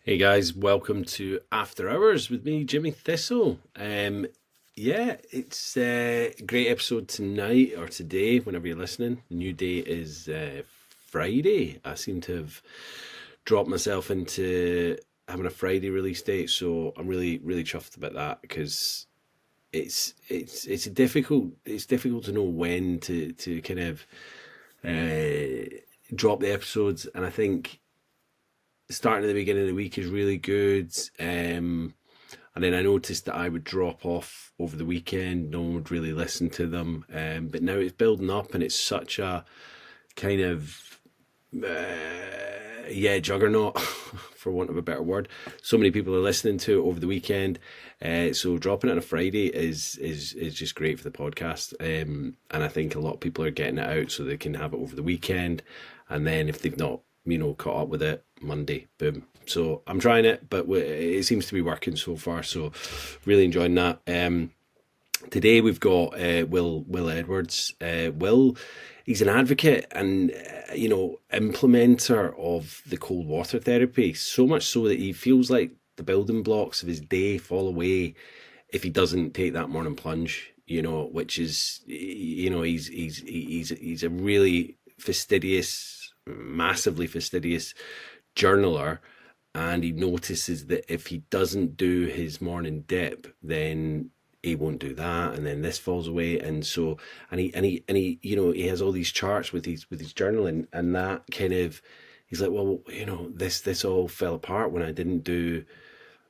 Hey guys, welcome to After Hours with me, Jimmy Thistle. It's a great episode tonight or today, whenever you're listening. The new day is Friday. I seem to have dropped myself into having a Friday release date, so I'm really chuffed about that because it's difficult to know when to kind of drop the episodes, and I think starting at the beginning of the week is really good. And then I noticed that I would drop off over the weekend. No one would really listen to them. But now it's building up, and it's such a kind of juggernaut, for want of a better word. So many people are listening to it over the weekend. So dropping it on a Friday is just great for the podcast. And I think a lot of people are getting it out so they can have it over the weekend. And then if they've not, caught up with it, Monday, boom. So I'm trying it, but it seems to be working so far. So really enjoying that. Today we've got Will Edwards. Will, he's an advocate and implementer of the cold water therapy. So much so that he feels like the building blocks of his day fall away if he doesn't take that morning plunge. Which is he's a really fastidious, massively fastidious journaler, and he notices that if he doesn't do his morning dip, then he won't do that, and then this falls away, and so and he he has all these charts with his journaling, and that kind of he's like, well, this all fell apart when I didn't do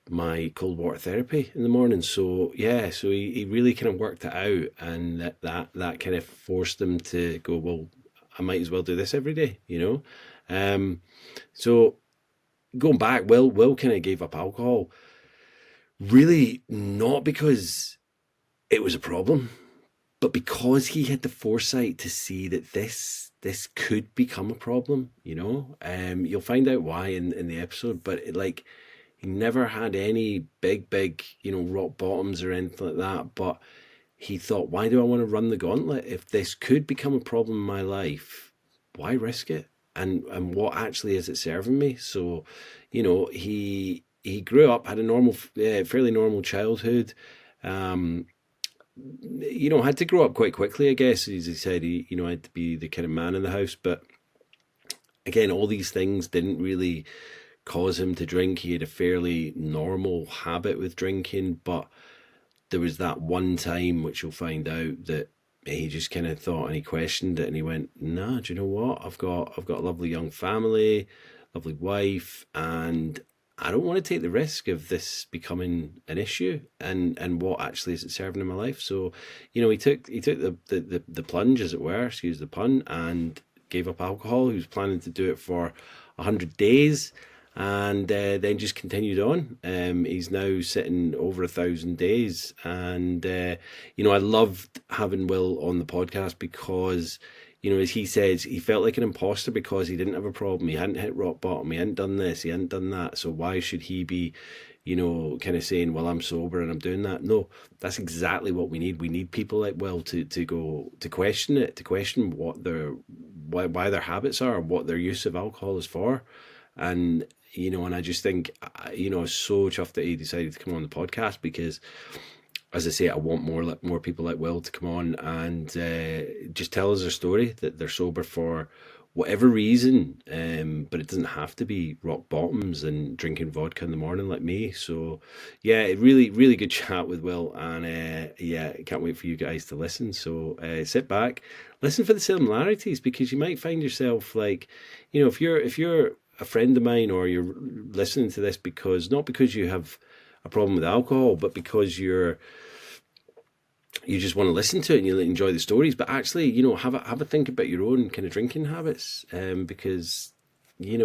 my cold water therapy in the morning. So yeah, so he really kind of worked it out, and that kind of forced him to go, well, I might as well do this every day. So going back, Will kind of gave up alcohol, really not because it was a problem, but because he had the foresight to see that this could become a problem. You'll find out why in the episode, but he never had any big rock bottoms or anything like that. But he thought, why do I want to run the gauntlet? If this could become a problem in my life, why risk it? And what actually is it serving me? So, he grew up, had a normal, fairly normal childhood. Um, had to grow up quite quickly, I guess. As he said, he had to be the kind of man in the house. But again, all these things didn't really cause him to drink. He had a fairly normal habit with drinking, but there was that one time, which you'll find out, that he just kind of thought, and he questioned it, and he went, "Nah, do you know what? I've got a lovely young family, lovely wife, and I don't want to take the risk of this becoming an issue. And what actually is it serving in my life?" So, he took the plunge, as it were, excuse the pun, and gave up alcohol. He was planning to do it for 100 days, and then just continued on. He's now sitting over 1,000 days, and I loved having Will on the podcast because, as he says, he felt like an imposter because he didn't have a problem. He hadn't hit rock bottom. He hadn't done this. He hadn't done that. So why should he be, kind of saying, well, I'm sober and I'm doing that? No, that's exactly what we need. We need people like Will to go to question it, to question why their habits are, what their use of alcohol is for. And and I just think, I was so chuffed that he decided to come on the podcast because, as I say, I want more people like Will to come on and just tell us their story, that they're sober for whatever reason, but it doesn't have to be rock bottoms and drinking vodka in the morning like me. So yeah, really good chat with Will, and can't wait for you guys to listen. So sit back, listen for the similarities, because you might find yourself like, if you're a friend of mine, or you're listening to this not because you have a problem with alcohol, but because you just want to listen to it and you enjoy the stories, but actually, have a think about your own kind of drinking habits, because we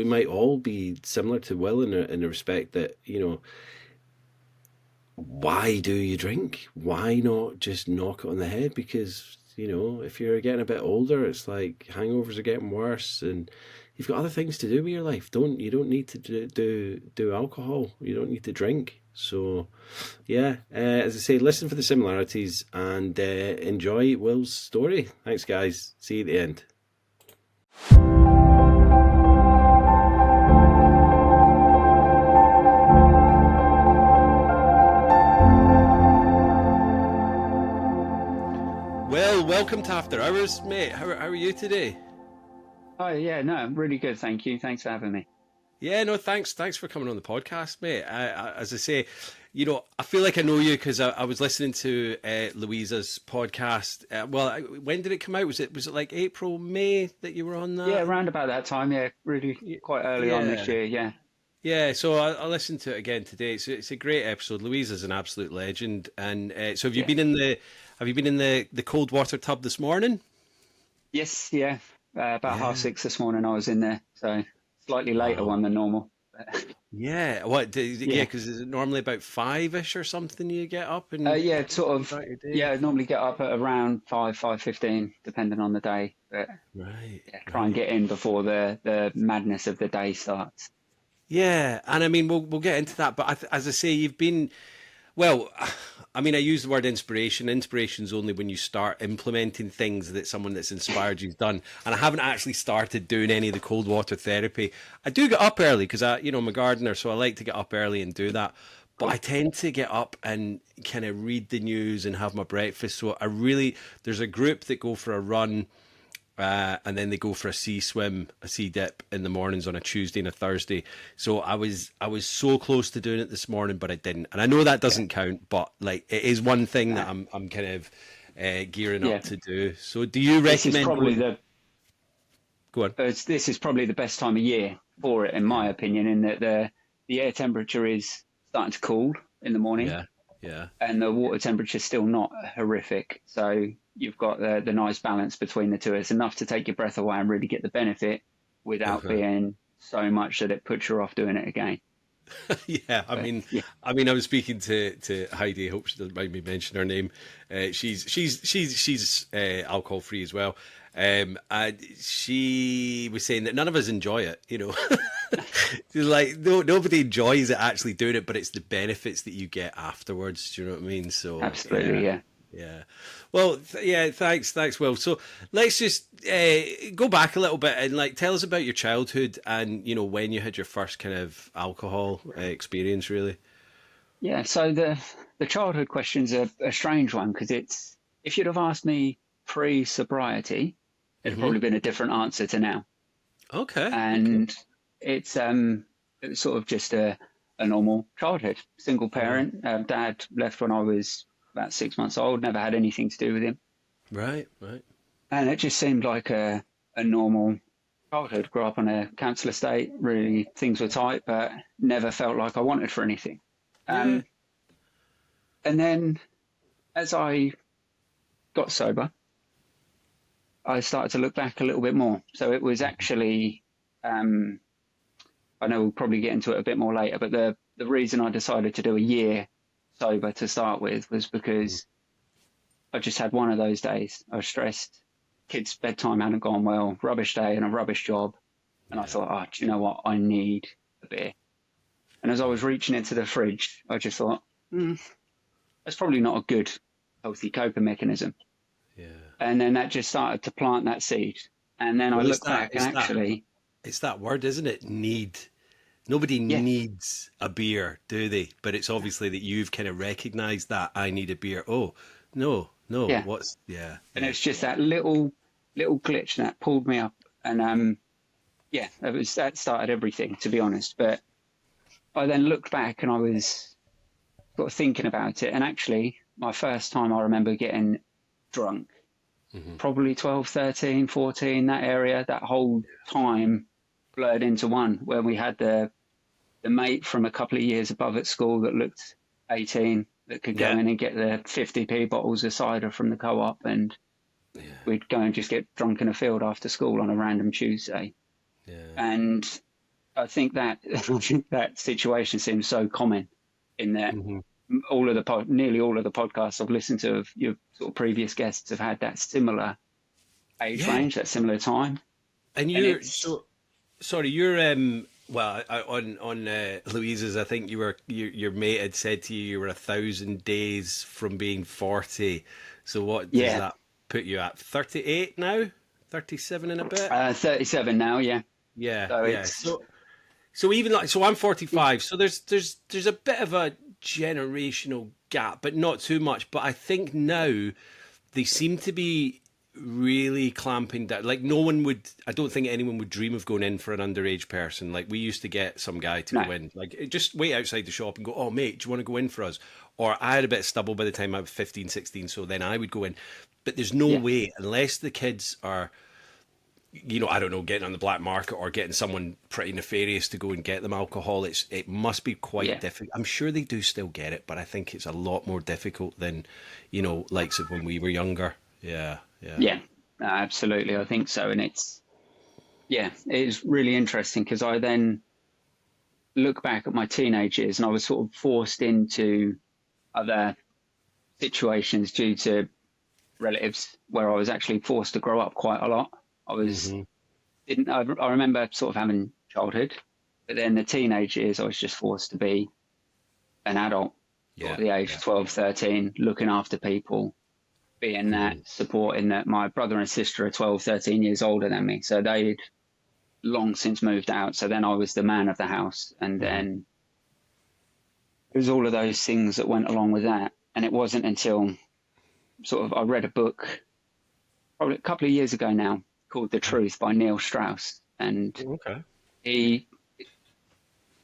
might all be similar to Will in the respect that, why do you drink? Why not just knock it on the head? Because if you're getting a bit older, it's like hangovers are getting worse, and you've got other things to do with your life. You don't need to do alcohol. You don't need to drink. So, yeah, as I say, listen for the similarities and enjoy Will's story. Thanks, guys. See you at the end. after hours, mate. How are you today? Oh, yeah, no, really good. Thank you. Thanks for having me. Yeah, no, thanks. Thanks for coming on the podcast, mate. As I say, I feel like I know you because I was listening to Louisa's podcast. When did it come out? Was it like April, May that you were on Yeah, that? around about that time. Yeah, really quite early on this Yeah. year. Yeah. Yeah, so I listened to it again today. It's a great episode. Louisa's an absolute legend. And so Yeah. have you been in the cold water tub this morning? Yes, yeah. About half Yeah. six this morning I was in there. So slightly later Wow. one than normal. Yeah. Yeah, Yeah. because is it normally about five-ish or something you get up and Yeah, sort of. start your day? Yeah, I normally get up at around 5:15, depending on the day. But Right, yeah, try and right. get in before the madness of the day starts. Yeah, and I mean we'll get into that, but as I say, you've been well. I mean, I use the word inspiration. Inspiration's only when you start implementing things that someone that's inspired you've done. And I haven't actually started doing any of the cold water therapy. I do get up early because I'm a gardener, so I like to get up early and do that. But I Cool. tend to get up and kind of read the news and have my breakfast. So there's a group that go for a run and then they go for a sea swim, a sea dip in the mornings on a Tuesday and a Thursday. So I was so close to doing it this morning, but I didn't. And I know that Yeah. doesn't count, but like it is one thing Uh, that I'm kind of gearing up yeah. to do. So do you This is recommend probably going? the Go on. this is probably the best time of year for it, in Yeah, my opinion, in that the air temperature is starting to cool in the morning, yeah, yeah. and the water temperature is still not horrific. So you've got the nice balance between the two. It's enough to take your breath away and really get the benefit without Uh-huh. being so much that it puts you off doing it again. Yeah, I But mean, yeah, I was speaking to Heidi. I hope she doesn't mind me mention her name. She's alcohol free as well. And she was saying that none of us enjoy it. She's like, no, nobody enjoys it actually doing it, but it's the benefits that you get afterwards. Do you know what I mean? So absolutely, yeah, yeah. yeah. Well, yeah. Thanks, Will. So let's just go back a little bit and like tell us about your childhood and when you had your first kind of alcohol experience, really. Yeah, so the childhood question's a strange one because it's if you'd have asked me pre-sobriety, it'd Hmm. probably been a different answer to now. Okay. Okay. And it's it was sort of just a normal childhood. Single Yeah. parent. Dad left when I was about 6 months old. Never had anything to do with him, Right. Right. and it just seemed like a normal childhood. Grew up on a council estate. Really, things were tight, but never felt like I wanted for anything. Yeah. Um, and then as I got sober, I started to look back a little bit more. So it was actually, I know we'll probably get into it a bit more later, but the reason I decided to do a year sober to start with was Mhm. because I just had one of those days. I was stressed. Kids' bedtime hadn't gone well, rubbish day and a rubbish job. And I Yeah. thought, oh, do you know what? I need a beer. And as I was reaching into the fridge, I just thought, that's probably not a good, healthy coping mechanism. Yeah. And then that just started to plant that seed. And then I Well, look back and actually, it's that word, isn't it? Need. Nobody yeah, needs a beer, do they? But it's obviously that you've kind of recognized that I need a beer. Oh, no, no. yeah. Yeah, And yeah. it's just that little glitch that pulled me up. And yeah, that started everything, to be honest. But I then looked back and I was sort of thinking about it. And actually, my first time I remember getting drunk, Hmm. probably 12, 13, 14, that area, that whole time blurred into one where we had the mate from a couple of years above at school that looked 18 that could go Yeah, in and get the 50p bottles of cider from the co-op, and yeah, we'd go and just get drunk in a field after school on a random Tuesday. yeah. And I think that that situation seems so common in that Hmm. nearly all of the podcasts I've listened to of your sort of previous guests have had that similar age Yeah. range, that similar time. And And you're it's, so sorry. On Louise's, I think your mate had said to you were 1,000 days from being 40. So what does yeah, that put you at? 38 now? 37 and a bit? 37 now, yeah. Yeah, So yeah. it's, So even like I'm 45. So there's a bit of a generational gap, but not too much. But I think now they seem to be really clamping down. Like no one would, I don't think anyone would dream of going in for an underage person. Like we used to get some guy to No. go in, like just wait outside the shop and go, oh mate, do you want to go in for us? Or I had a bit of stubble by the time I was 15, 16, so then I would go in. But there's no Yeah. way, unless the kids are, I don't know, getting on the black market or getting someone pretty nefarious to go and get them alcohol. It must be quite Yeah. difficult. I'm sure they do still get it, but I think it's a lot more difficult than, likes of when we were younger. Yeah, yeah. Yeah. No, absolutely. I think so. And it's really interesting because I then look back at my teenage years and I was sort of forced into other situations due to relatives where I was actually forced to grow up quite a lot. I was Hmm. didn't I remember sort of having childhood, but then the teenage years I was just forced to be an adult, sort of Yeah, the age yeah. of 12, 13, looking after people, being that Hmm. supporting that my brother and sister are 12, 13 years older than me. So they'd long since moved out. So then I was the man of the house. And Hmm. then it was all of those things that went along with that. And it wasn't until sort of I read a book probably a couple of years ago now called The Truth by Neil Strauss. And Okay. he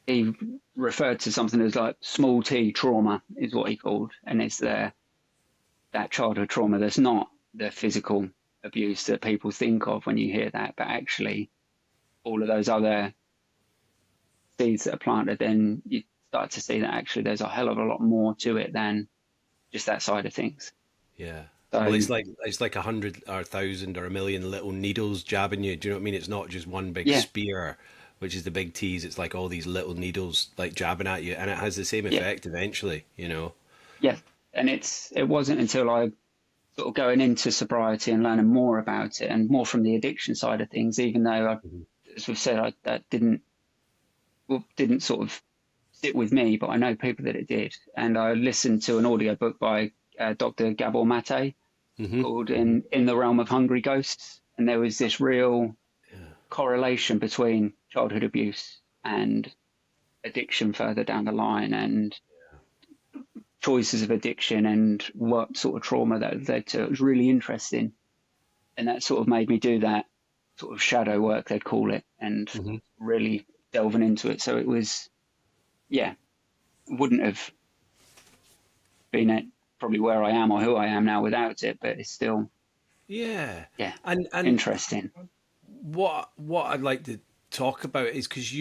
he referred to something as like small t trauma is what he called. And it's that childhood trauma that's not the physical abuse that people think of when you hear that, but actually all of those other seeds that are planted, then you start to see that actually there's a hell of a lot more to it than just that side of things. Yeah. Well, So it's like 100 or 1,000 or a million little needles jabbing you. Do you know what I mean? It's not just one big yeah, spear, which is the big tease. It's like all these little needles like jabbing at you, and it has the same yeah, effect eventually. yeah. And it wasn't until I sort of going into sobriety and learning more about it and more from the addiction side of things, even though Mhm. as we've said, that didn't sort of sit with me, but I know people that it did. And I listened to an audiobook by Dr. Gabor Mate Mhm. called Mhm. In the Realm of Hungry Ghosts. And there was this real Yeah. correlation between childhood abuse and addiction further down the line and choices of addiction and what sort of trauma that led to. It was really interesting. And that sort of made me do that sort of shadow work, they'd call it, and Mhm. really delving into it. So it was, yeah, wouldn't have been at probably where I am or who I am now without it, but it's still, Yeah. yeah, And interesting. what I'd like to talk about is because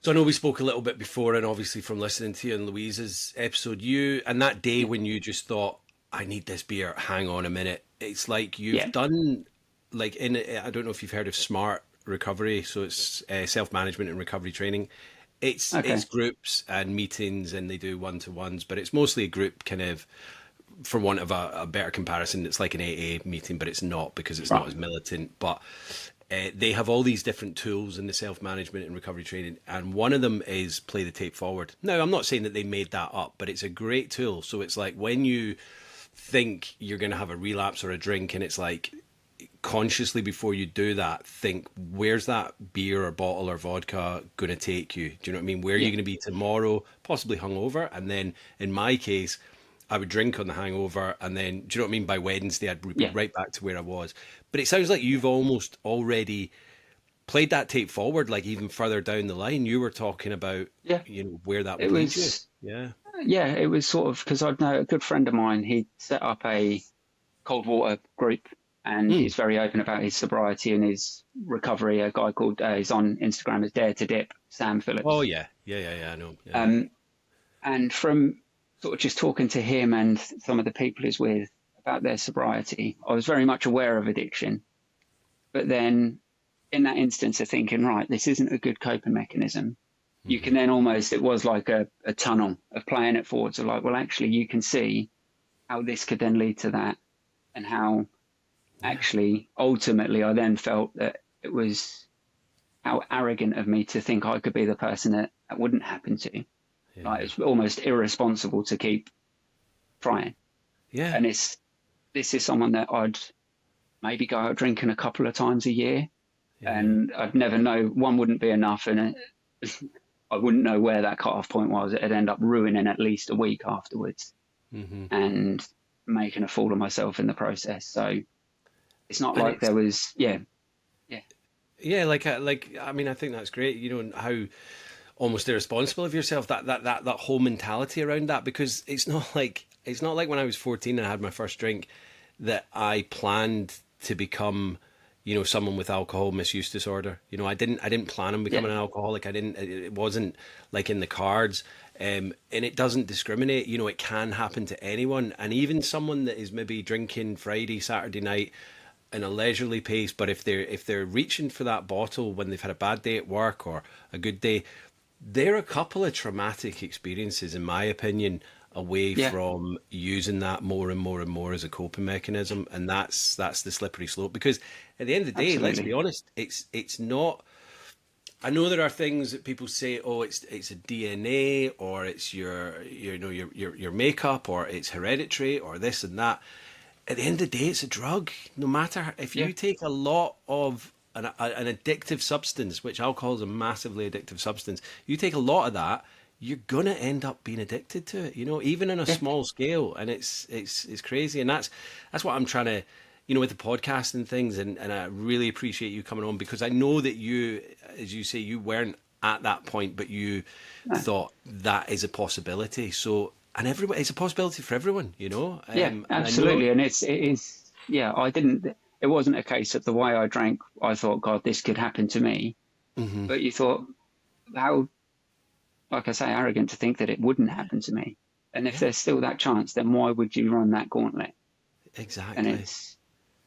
so I know we spoke a little bit before, and obviously from listening to you and Louise's episode, you and that day Yeah, when you just thought, I need this beer, hang on a minute. It's like you've yeah, done, like I don't know if you've heard of SMART recovery, so it's self management and recovery training. It's okay, groups and meetings, and they do one to ones, but it's mostly a group kind of, for want of a better comparison, it's like an AA meeting, but it's not because it's not right, as militant. But they have all these different tools in the self management and recovery training, and one of them is play the tape forward. Now, I'm not saying that they made that up, but it's a great tool. So it's like when you think you're going to have a relapse or a drink, and it's like consciously before you do that, think where's that beer or bottle or vodka going to take you? Do you know what I mean? Where are you yeah, going to be tomorrow? Possibly hungover, and then in my case, I would drink on the hangover, and then do you know what I mean? By Wednesday, I'd be yeah, right back to where I was. But it sounds like you've almost already played that tape forward, like even further down the line. You were talking about, yeah. where that It would lead you. was, Yeah. yeah, it was sort of because I know a good friend of mine, he set up a cold water group and Hmm. he's very open about his sobriety and his recovery. A guy called, he's on Instagram as Dare to Dip, Sam Oh Phillips. yeah, yeah, yeah, yeah. I know. Yeah. Um, and from sort of just talking to him and some of the people he's with about their sobriety, I was very much aware of addiction. But then in that instance of thinking, right, this isn't a good coping mechanism, you Hmm. can then almost, it was like a tunnel of playing it forwards of like, well, actually, you can see how this could then lead to that and how Yeah. actually ultimately I then felt that it was how arrogant of me to think I could be the person that wouldn't happen to. Like Yeah. it's almost irresponsible to keep trying. Yeah. And this is someone that I'd maybe go out drinking a couple of times a year Yeah. and I'd never know, one wouldn't be enough and I wouldn't know where that cut-off point was. It'd end up ruining at least a week afterwards. Hmm. And making a fool of myself in the process. So it's not And like it's there was, yeah, yeah, yeah, like I mean, I think that's great. You know, and how almost irresponsible of yourself, that whole mentality around that, because it's not like when I was 14 and I had my first drink that I planned to become, you know, someone with alcohol misuse disorder. You know, I didn't plan on yeah, becoming an alcoholic. I didn't, it wasn't like in the cards. And it doesn't discriminate. You know, it can happen to anyone, and even someone that is maybe drinking Friday, Saturday night in a leisurely pace, but if they're reaching for that bottle when they've had a bad day at work or a good day, they're a couple of traumatic experiences, in my opinion, away yeah, from using that more and more and more as a coping mechanism, and that's the slippery slope. Because at the end of the day, let's be absolutely. honest, it's not. I know there are things that people say, oh, it's a DNA, or it's your makeup, or it's hereditary, or this and that. At the end of the day, it's a drug. No matter if Yeah, you take a lot of an addictive substance, which alcohol is a massively addictive substance, you take a lot of that, you're gonna end up being addicted to it. You know, even on a yeah, small scale, and it's crazy, and that's what I'm trying to, you know, with the podcast and things, and I really appreciate you coming on, because I know that you, as you say, you weren't at that point, but you no, thought that is a possibility. So, and everyone, it's a possibility for everyone, you know. yeah, And I know. absolutely. And it is, yeah, I didn't, it wasn't a case of the way I drank, I thought, God, this could happen to me. Hmm. But you thought, how, like I say, arrogant to think that it wouldn't happen to me. And if Yeah, there's still that chance, then why would you run that gauntlet? And exactly. it's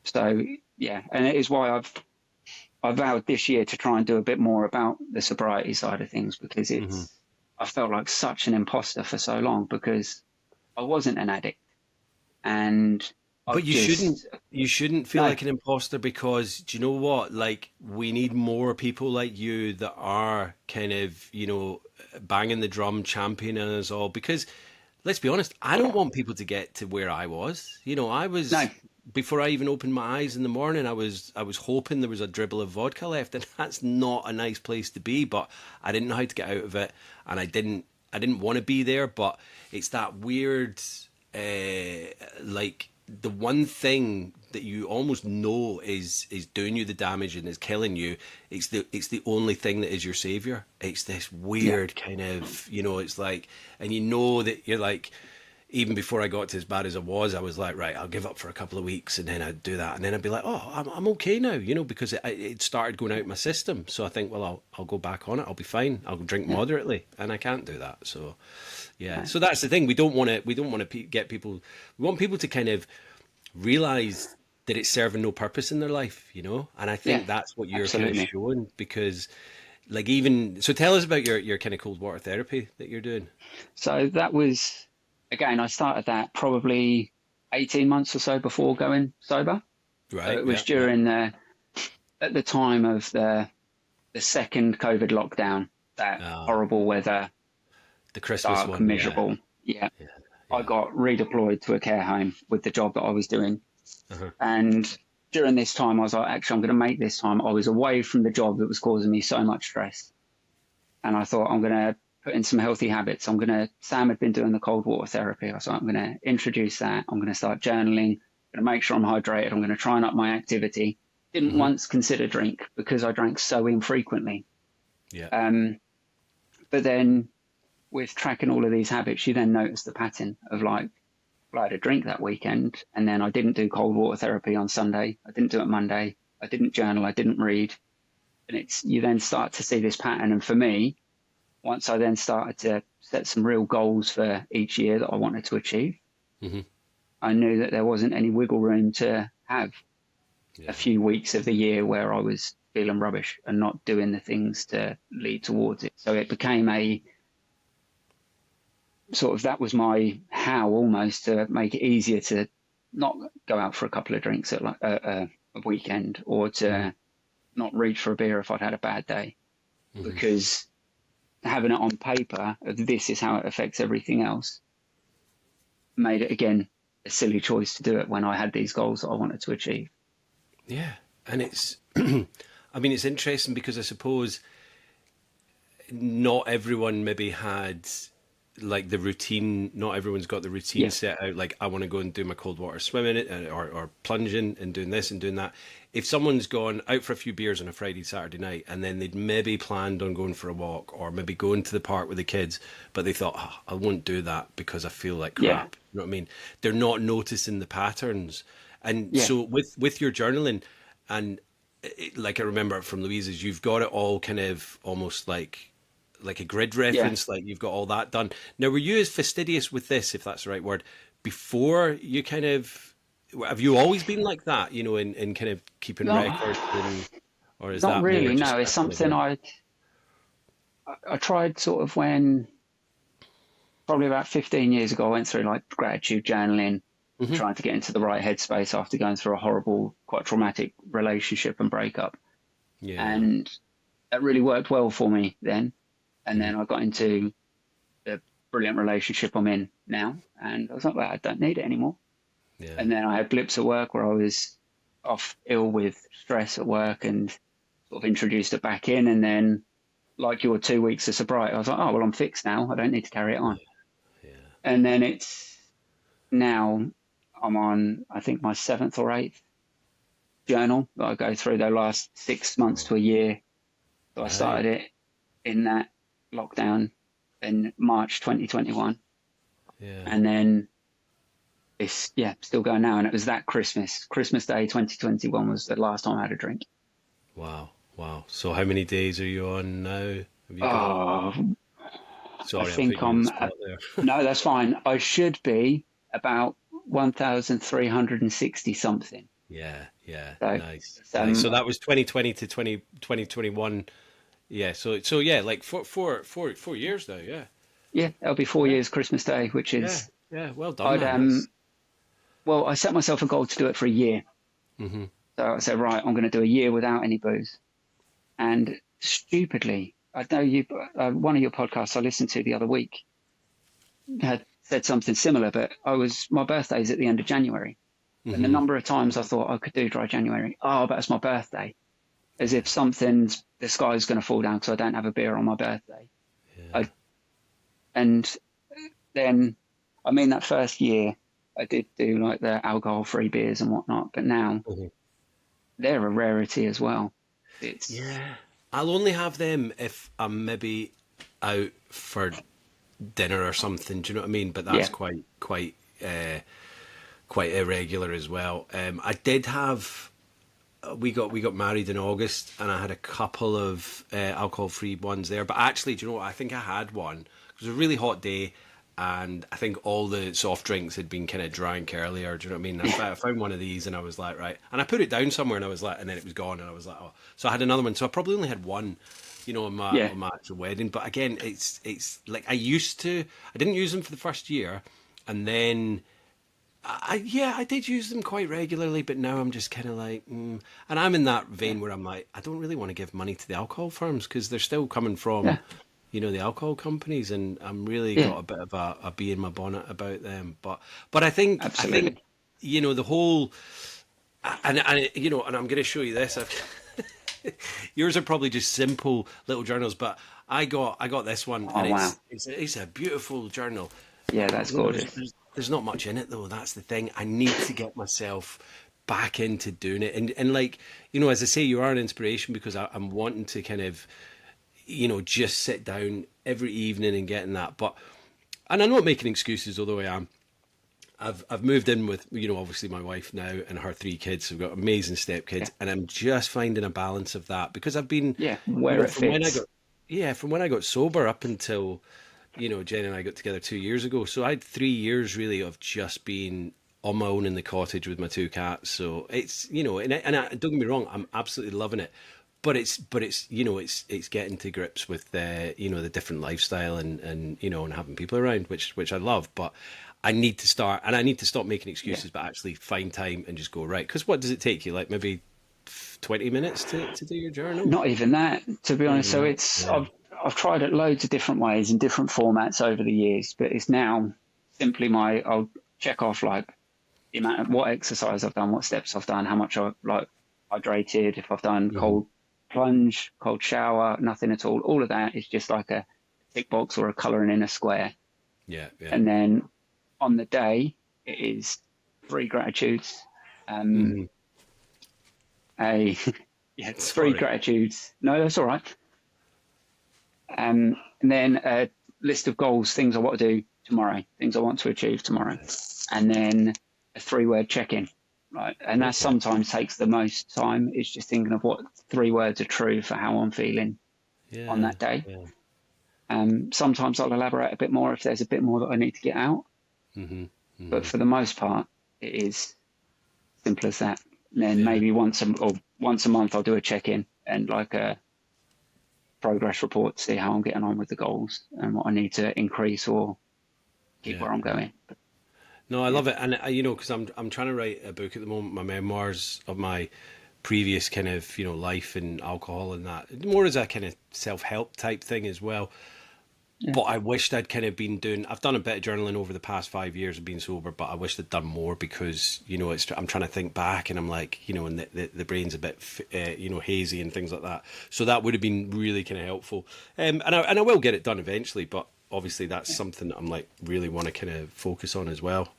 so, yeah, and it is why I vowed this year to try and do a bit more about the sobriety side of things, because Hmm. I felt like such an imposter for so long because I wasn't an addict and But I've just, you shouldn't feel no, like an imposter, because do you know what? Like, we need more people like you that are kind of, you know, banging the drum, championing us all. Because let's be honest, I don't want people to get to where I was. You know, I no, was, before I even opened my eyes in the morning, I was hoping there was a dribble of vodka left, and that's not a nice place to be. But I didn't know how to get out of it, and I didn't want to be there. But it's that weird, like, the one thing that you almost know is doing you the damage and is killing you. It's the only thing that is your savior. It's this yeah, weird kind of, you know, it's like, and you know that you're like, even before I got to as bad as I was like, right, I'll give up for a couple of weeks, and then I'd do that, and then I'd be like, oh, I'm okay now, you know, because it started going out my system. So I think, well, I'll go back on it. I'll be fine. I'll drink yeah, moderately, and I can't do that. So yeah, no, so that's the thing. We don't want to get people. We want people to kind of realize that it's serving no purpose in their life, you know. And I yeah, think that's what you're kind of absolutely. showing, because, like, even so, tell us about your kind of cold water therapy that you're doing. So that was, again, I started that probably 18 months or so before going sober. So Right? it was Yeah, yeah. during at the time of the second COVID lockdown, that Ah, horrible weather, the Christmas dark, one. Yeah, miserable. Yeah. yeah, I yeah. got redeployed to a care home with the job that I was doing. Uh-huh. And during this time, I was like, actually, I'm going to make this time. I was away from the job that was causing me so much stress. And I thought, I'm going to put in some healthy habits. Sam had been doing the cold water therapy. I was like, I'm going to introduce that. I'm going to start journaling. I'm going to make sure I'm hydrated. I'm going to try and up my activity. Didn't Hmm. once consider drink because I drank so infrequently. Yeah. Um, but then with tracking all of these habits, you then notice the pattern of like, well, I had a drink that weekend and then I didn't do cold water therapy on Sunday. I didn't do it Monday. I didn't journal. I didn't read. And you then start to see this pattern. And for me, once I then started to set some real goals for each year that I wanted to achieve, Hmm. I knew that there wasn't any wiggle room to have a Yeah. few weeks of the year where I was feeling rubbish and not doing the things to lead towards it. So it became a sort of, that was my how almost to make it easier to not go out for a couple of drinks at like a weekend, or Hmm. to not reach for a beer if I'd had a bad day, Hmm. because having it on paper of this is how it affects everything else made it again a silly choice to do it when I had these goals that I wanted to achieve. Yeah. And it's, I mean, it's interesting because I suppose not everyone maybe had like the routine. Not everyone's got the routine Yeah, set out. Like I want to go and do my cold water swimming or plunging and doing this and doing that. If someone's gone out for a few beers on a Friday, Saturday night, and then they'd maybe planned on going for a walk or maybe going to the park with the kids, but they thought, oh, I won't do that because I feel like yeah, crap. You know what I mean? They're not noticing the patterns. And yeah, so with your journaling, and like I remember from Louise's, you've got it all kind of almost like a grid yeah. reference, like you've got all that done. Now, were you as fastidious with this, if that's the right word, before you kind of, have you always been like that, in kind of keeping No, records and, or is not that more really. just No, it's a kind of something I tried sort of when probably about 15 years ago. I went through like gratitude journaling, hmm trying to get into the right headspace after going through a horrible, quite traumatic relationship and breakup, Yeah. and that really worked well for me then. And hmm then I got into the brilliant relationship I'm in now, and I was like, well, I don't need it anymore. Yeah. And then I had blips at work where I was off ill with stress at work and sort of introduced it back in. And then, like your 2 weeks of sobriety, I was like, oh, well, I'm fixed now. I don't need to carry it on. Yeah. And then it's now I'm on, I think, my seventh or eighth journal that I go through the last 6 months to a year. So I Right. started it in that lockdown in March 2021. Yeah. And then it's, yeah, still going now. And it was that Christmas Day 2021 was the last time I had a drink. Wow. Wow. So how many days are you on now? Have you got, Oh, I sorry, I'm think putting you on the I'm, spot there. no, that's fine. I should be about 1,360 something. Yeah. Yeah. So Nice. it's, Nice. So that was 2020 to 2021. Yeah. So yeah, like four years now. Yeah. yeah, it'll be 4 years Christmas Day, which Yeah, is, yeah, well done, I'd, man. That's well, I set myself a goal to do it for a year. hmm So I said, right, I'm going to do a year without any booze. And stupidly, I know you, one of your podcasts I listened to the other week had said something similar, but my birthday's at the end of January. And the hmm number of times I thought I could do dry January, oh, but it's my birthday, as if the sky's going to fall down because I don't have a beer on my birthday. yeah, I, and then, I mean, that first year, I did do like the alcohol-free beers and whatnot, but now hmm they're a rarity as well. It's yeah. I'll only have them if I'm maybe out for dinner or something. Do you know what I mean? But that's yeah, quite irregular as well. I did have. We got married in August, and I had a couple of alcohol-free ones there. But actually, do you know what? I think I had one. It was a really hot day, and I think all the soft drinks had been kind of drank earlier. Do you know what I mean? I found one of these, and I was like, right. And I put it down somewhere, and I was like, and then it was gone, and I was like, oh. So I had another one. So I probably only had one, on my yeah, on my actual wedding. But again, it's like I used to. I didn't use them for the first year, and then. Yeah, I did use them quite regularly, but now I'm just kind of like, and I'm in that yeah, vein where I'm like, I don't really want to give money to the alcohol firms because they're still coming from, yeah, the alcohol companies, and I'm really yeah, got a bit of a bee in my bonnet about them. But I think, absolutely. the whole, and I'm going to show you this. Yours are probably just simple little journals, but I got this one, Oh, and wow. it's a beautiful journal. Yeah, that's gorgeous. There's not much in it though. That's the thing. I need to get myself back into doing it, and like as I say, you are an inspiration because I'm wanting to kind of just sit down every evening and getting that. And I'm not making excuses, although I am. I've moved in with obviously my wife now and her three kids. We've got amazing Yeah, stepkids, and I'm just finding a balance of that because I've been, yeah, where it from when I fits. got from when I got sober up until Jen and I got together 2 years ago. So I had 3 years really of just being on my own in the cottage with my two cats. So it's don't get me wrong, I'm absolutely loving it. But it's it's getting to grips with the different lifestyle and having people around, which I love. But I need to start, and I need to stop making Yeah, excuses, but actually find time and just go right. Because what does it take you? Like maybe 20 minutes to do your journal? not even that, to be Not honest. even So that. it's Yeah. I've tried it loads of different ways in different formats over the years, but it's now simply I'll check off like the amount of what exercise I've done, what steps I've done, how much I've like hydrated, if I've done hmm cold plunge, cold shower, nothing at all. All of that is just like a tick box or a colouring in a square. Yeah, yeah. And then on the day, it is three gratitudes, um, Hmm. a yeah, three Sorry. gratitudes. No, that's all right. And then a list of goals, things I want to do tomorrow, things I want to achieve tomorrow, and then a three-word check-in. Right, and that Okay. sometimes takes the most time. It's just thinking of what three words are true for how I'm feeling on Yeah, that day. yeah. Sometimes I'll elaborate a bit more if there's a bit more that I need to get out, Hmm. but Hmm. for the most part, it is simple as that. And then Yeah. maybe once a month I'll do a check-in and like a progress report to see how I'm getting on with the goals and what I need to increase or keep Yeah. where I'm going. But No, I yeah, love it, and because I'm trying to write a book at the moment, my memoirs of my previous kind of life and alcohol and that, more as a kind of self help type thing as well. yeah, But I wished I'd kind of been doing. I've done a bit of journaling over the past 5 years of being sober, but I wished I'd done more because I'm trying to think back and I'm like and the brain's a bit hazy and things like that. So that would have been really kind of helpful. And I will get it done eventually, but obviously that's yeah, something that I'm like really want to kind of focus on as well.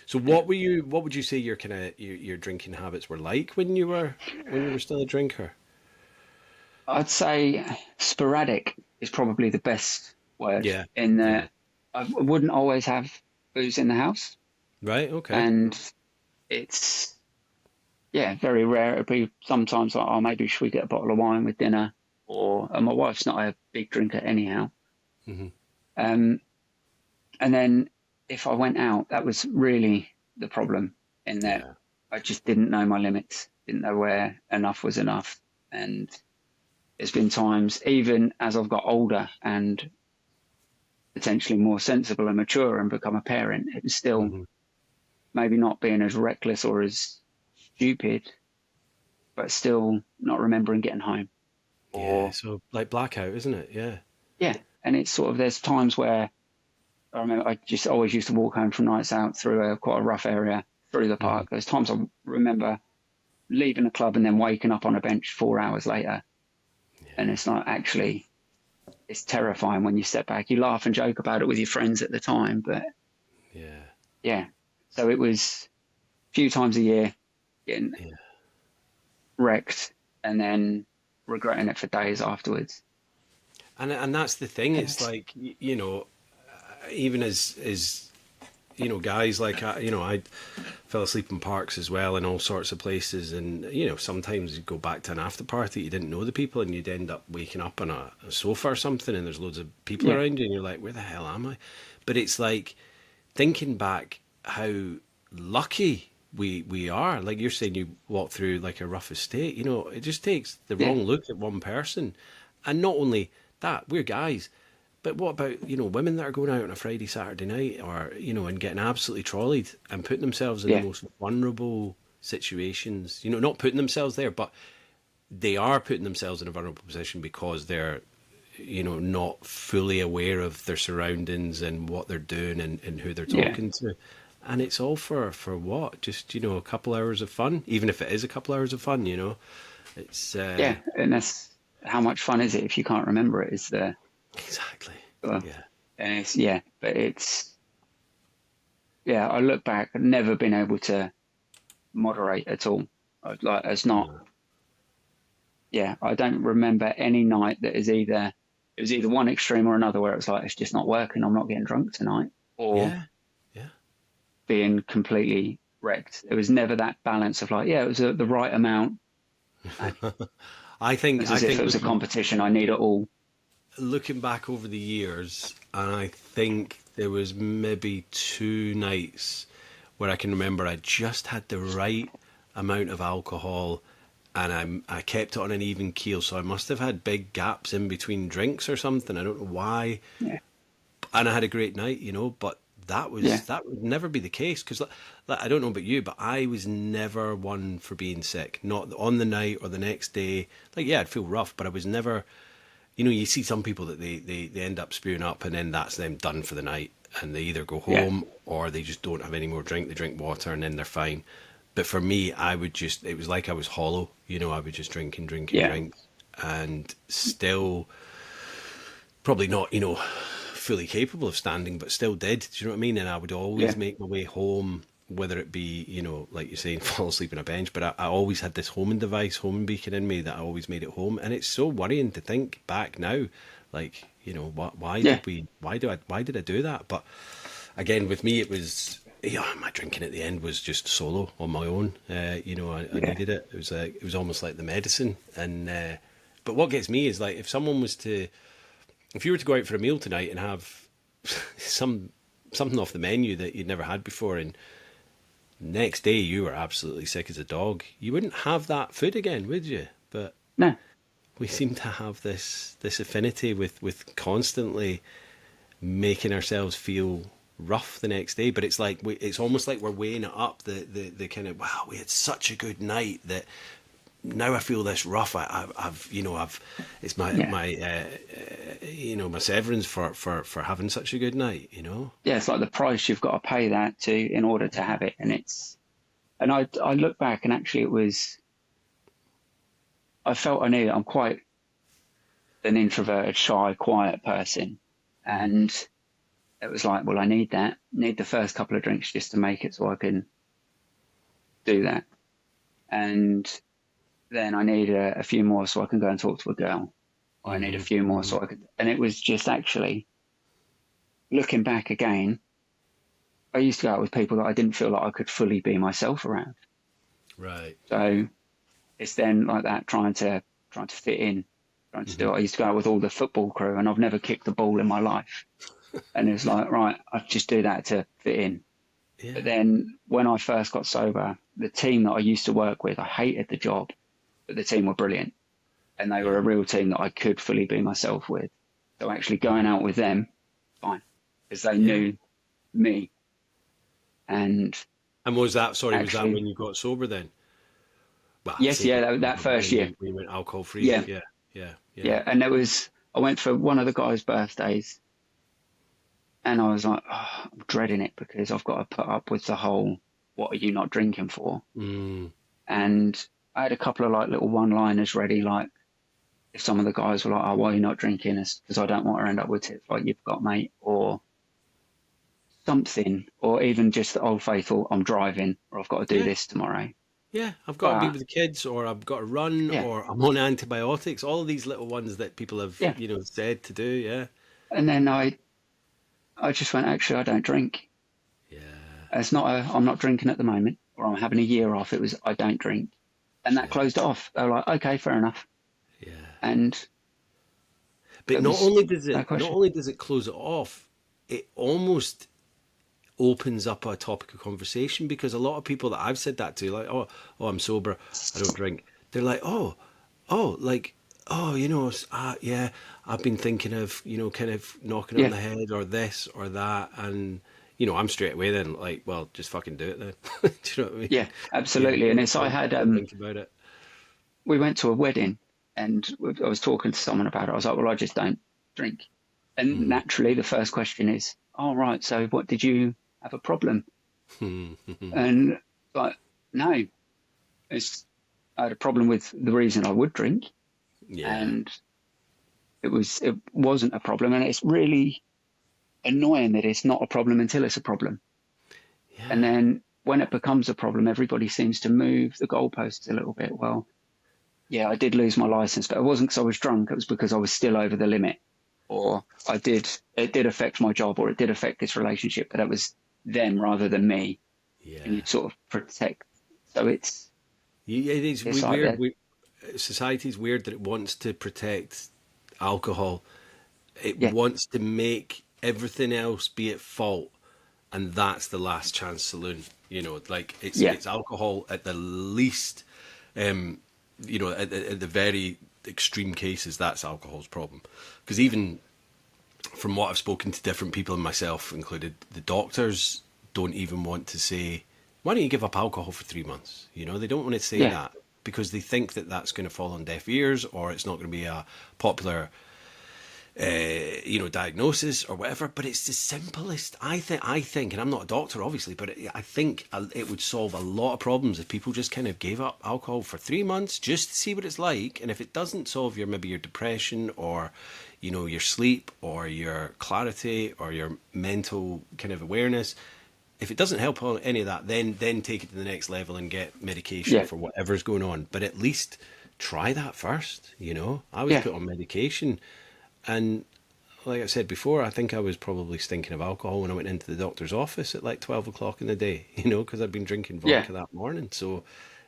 So yeah. what would you say your kind of your drinking habits were like when you were still a drinker? I'd say sporadic is probably the best word Yeah, in yeah. that I wouldn't always have booze in the house, Right. Okay. and it's yeah very rare. It'd be sometimes like, oh, maybe should we get a bottle of wine with dinner? Or and my wife's not a big drinker anyhow. Hmm. Um, and then if I went out, that was really the problem in that Yeah. I just didn't know my limits, didn't know where enough was enough. And there's been times, even as I've got older and potentially more sensible and mature and become a parent, it was still Hmm. maybe not being as reckless or as stupid, but still not remembering getting home. Yeah, Or, so like blackout, isn't it? Yeah. yeah. And it's sort of, there's times where I remember I just always used to walk home from nights out through quite a rough area through the Hmm. park. There's times I remember leaving the club and then waking up on a bench 4 hours later. And Yeah. it's not actually, it's terrifying when you step back. You laugh and joke about it with your friends at the time. But Yeah. yeah, so it was a few times a year getting Yeah. wrecked and then regretting it for days afterwards. And that's the thing. And It's it's, like even as guys like I fell asleep in parks as well in all sorts of places, and sometimes you go back to an after party, you didn't know the people, and you'd end up waking up on a sofa or something, and there's loads of people yeah, around you, and you're like, where the hell am I? But it's like thinking back how lucky we are. Like you're saying, you walk through like a rough estate. It just takes the yeah, wrong look at one person, and not only that, we're guys. But what about women that are going out on a Friday, Saturday night, or and getting absolutely trolleyed and putting themselves in the yeah, most vulnerable situations? Not putting themselves there, but they are putting themselves in a vulnerable position because they're not fully aware of their surroundings and what they're doing and who they're yeah, talking to. And it's all for what? Just a couple hours of fun, even if it is a couple hours of fun. It's yeah. And that's how much fun is it if you can't remember it? Is the, exactly, uh, yeah, and it's, yeah, but it's, yeah, I look back, I've never been able to moderate at all. Like, it's not, no. yeah, I don't remember any night that is either, it was either one extreme or another where it's like, it's just not working. I'm not getting drunk tonight, or Yeah, yeah. being completely wrecked. It was never that balance of like, yeah, it was the right amount. No, I think it's I as if think it was a competition. I need it all. looking back over the years, and I think there was maybe two nights where I can remember I just had the right amount of alcohol, and I kept it on an even keel. So I must have had big gaps in between drinks or something. I don't know why, Yeah, and I had a great night, But yeah, that would never be the case because I don't know about you, but I was never one for being sick. Not on the night or the next day. Like yeah, I'd feel rough, but I was never. You see some people that they end up spewing up and then that's them done for the night and they either go yeah, home or they just don't have any more drink. They drink water and then they're fine. But for me, it was like I was hollow. I would just drink and drink and yeah, drink and still probably not, fully capable of standing, but still did. Do you know what I mean? And I would always Yeah. make my way home, whether it be, like you're saying, fall asleep on a bench, but I always had this homing device, homing beacon in me that I always made it home. And it's so worrying to think back now, like, Yeah. why did I do that? But again, with me, it was, my drinking at the end was just solo on my own. I Yeah. needed it. It was almost like the medicine. And, but what gets me is like, if you were to go out for a meal tonight and have something off the menu that you'd never had before, and next day you were absolutely sick as a dog, you wouldn't have that food again, would you? But No. we seem to have this affinity with constantly making ourselves feel rough the next day. But it's like it's almost like we're weighing it up, the kind of, wow, we had such a good night that now I feel this rough. I've it's my Yeah. my severance for having such a good night. Yeah. It's like the price you've got to pay that to in order to have it. And I look back and actually I felt I knew I'm quite an introverted, shy, quiet person. And it was like, well, I need the first couple of drinks just to make it so I can do that. And then I need a few more so I can go and talk to a girl. I need a few more so I could. And it was just actually looking back again, I used to go out with people that I didn't feel like I could fully be myself around. Right. So it's then like that, trying to fit in, trying to do it. I used to go out with all the football crew and I've never kicked the ball in my life. And it's like, right, I just do that to fit in. Yeah. But then when I first got sober, the team that I used to work with, I hated the job, but the team were brilliant. And they were a real team that I could fully be myself with. So actually going out with them, fine, because they knew me. And Was that, sorry, was that actually, when you got sober then? Well, yes, say yeah, that first when year, you went alcohol free. yeah, Yeah, yeah, yeah. yeah. And I went for one of the guys' birthdays and I was like, oh, I'm dreading it because I've got to put up with the whole, what are you not drinking for? Mm. And I had a couple of like little one-liners ready, like if some of the guys were like, oh, why are you not drinking? It's because I don't want to end up with tips like you've got, mate, or something, or even just the old faithful, I'm driving, or I've got to do Yeah, this tomorrow. yeah. I've got to be But with the kids, or I've got to run, yeah, or I'm on antibiotics. All of these little ones that people have, yeah. said to do. Yeah, And then I just went, actually, I don't drink. yeah, I'm not drinking at the moment, or I'm having a year off. It was, I don't drink. And that yeah, closed it off. They were like, okay, fair enough. yeah. And But it was that not question. only does it close it off, it almost opens up a topic of conversation, because a lot of people that I've said that to, like, oh, I'm sober, I don't drink. They're like, like, yeah, I've been thinking of, kind of knocking on Yeah, the head or this or that, and I'm straight away then like, well, just fucking do it then. Do you know what I mean? yeah, absolutely. And it's, Don't think about it. we went to a wedding and I was talking to someone about it. I was like, well, I just don't drink. And Hmm. naturally, the first question is, oh, right, so what, did you have a problem? And like, no, I had a problem with the reason I would drink, Yeah, and it wasn't a problem. And it's really annoying that it's not a problem until it's a problem. And yeah, then when it becomes a problem, everybody seems to move the goalposts a little bit. Well, yeah, I did lose my license, but it wasn't because I was drunk. It was because I was still over the limit, or it did affect my job, or it did affect this relationship, but it was them rather than me. And yeah. you sort of protect. So It's it's like weird. that. Society's weird that it wants to protect alcohol. It Yeah, wants to make everything else be at fault, and that's the last chance saloon. Like yeah, it's alcohol at the least. Um, at the very extreme cases, that's alcohol's problem. Because even from what I've spoken to different people, and myself included, the doctors don't even want to say, why don't you give up alcohol for 3 months? They don't want to say yeah, that, because they think that that's going to fall on deaf ears, or it's not going to be a popular diagnosis or whatever. But it's the simplest. I think, and I'm not a doctor, obviously, but I think it would solve a lot of problems if people just kind of gave up alcohol for 3 months just to see what it's like. And if it doesn't solve maybe your depression or, your sleep or your clarity or your mental kind of awareness, if it doesn't help on any of that, then take it to the next level and get medication Yeah. for whatever's going on. But at least try that first. I was Yeah. put on medication, and like I said before, I think I was probably stinking of alcohol when I went into the doctor's office at like 12 o'clock in the day, because I'd been drinking Yeah. vodka that morning. So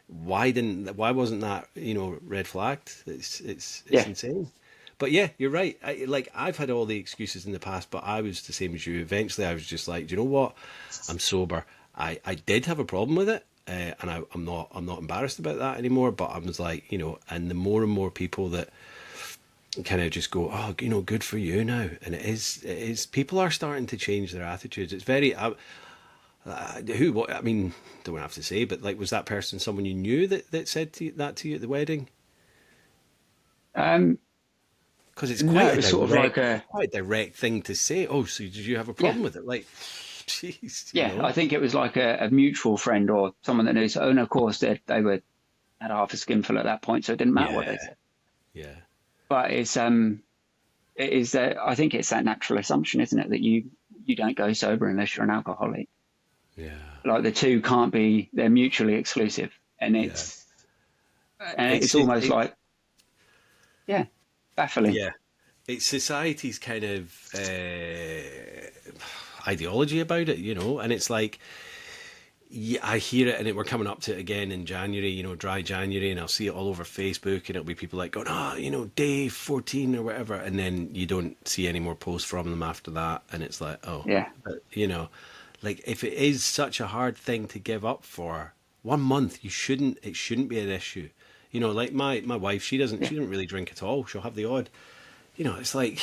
why wasn't that, red flagged? It's Yeah. insane. But yeah, you're right. I've had all the excuses in the past, but I was the same as you. Eventually, I was just like, do you know what? I'm sober. I did have a problem with it, and I'm not embarrassed about that anymore. But I was like, and the more and more people that kind of just go, oh, good for you now, and it is. People are starting to change their attitudes. It's very. Who? What? I mean, don't have to say, but like, was that person someone you knew that said that to you at the wedding? Um, Because it's no, it was sort of like quite a direct thing to say. Oh, so did you have a yeah, problem with it? Like, jeez, yeah. I think it was like a mutual friend or someone that knew. So, and of course, they were had half a skinful at that point, so it didn't matter what they Yeah, said. yeah, But it is that I think it's that natural assumption, isn't it, that you don't go sober unless you're an alcoholic. yeah, Like the two can't be, they're mutually exclusive, and yeah. it's almost like yeah, baffling. Yeah, it's society's kind of ideology about it, and it's like, yeah, I hear it, and we're coming up to it again in January, dry January, and I'll see it all over Facebook, and it'll be people like going, day 14 or whatever, and then you don't see any more posts from them after that, and it's like, oh, Yeah, but, like if it is such a hard thing to give up for 1 month, it shouldn't be an issue. Like my wife, she yeah, doesn't really drink at all. She'll have the odd, it's like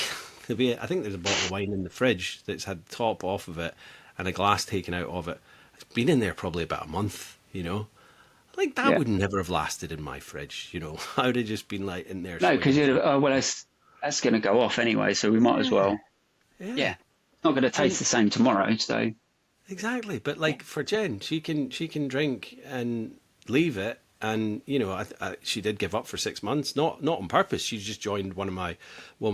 I think there's a bottle of wine in the fridge that's had the top off of it and a glass taken out of it. It's been in there probably about a month. Like that yeah. would never have lasted in my fridge. I would have just been like in there No, because swinging. you'd oh well, that's going to go off anyway, so we might as Yeah, well. yeah. Yeah, it's not going to taste And the same tomorrow, so exactly, but yeah, like for Jen, she can drink and leave it, and she did give up for 6 months, not on purpose. She just joined my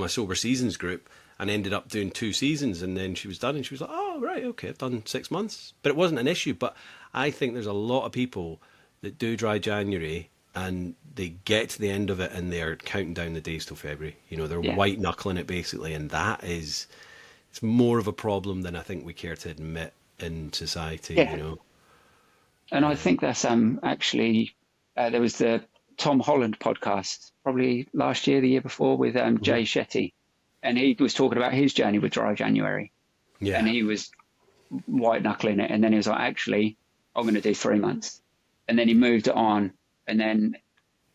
sober seasons group and ended up doing 2 seasons, and then she was done, and she was like, oh right, okay, I've done 6 months, but it wasn't an issue. But I think there's a lot of people that do dry January and they get to the end of it and they're counting down the days till February. They're yeah, white knuckling it basically, and it's more of a problem than I think we care to admit in society, yeah. And I think that's actually there was the Tom Holland podcast probably last year, the year before with Mhm. Jay Shetty, and he was talking about his journey with dry January, and Yeah, he was white knuckling it, and then he was like, actually, I'm going to do 3 months, and then he moved it on, and then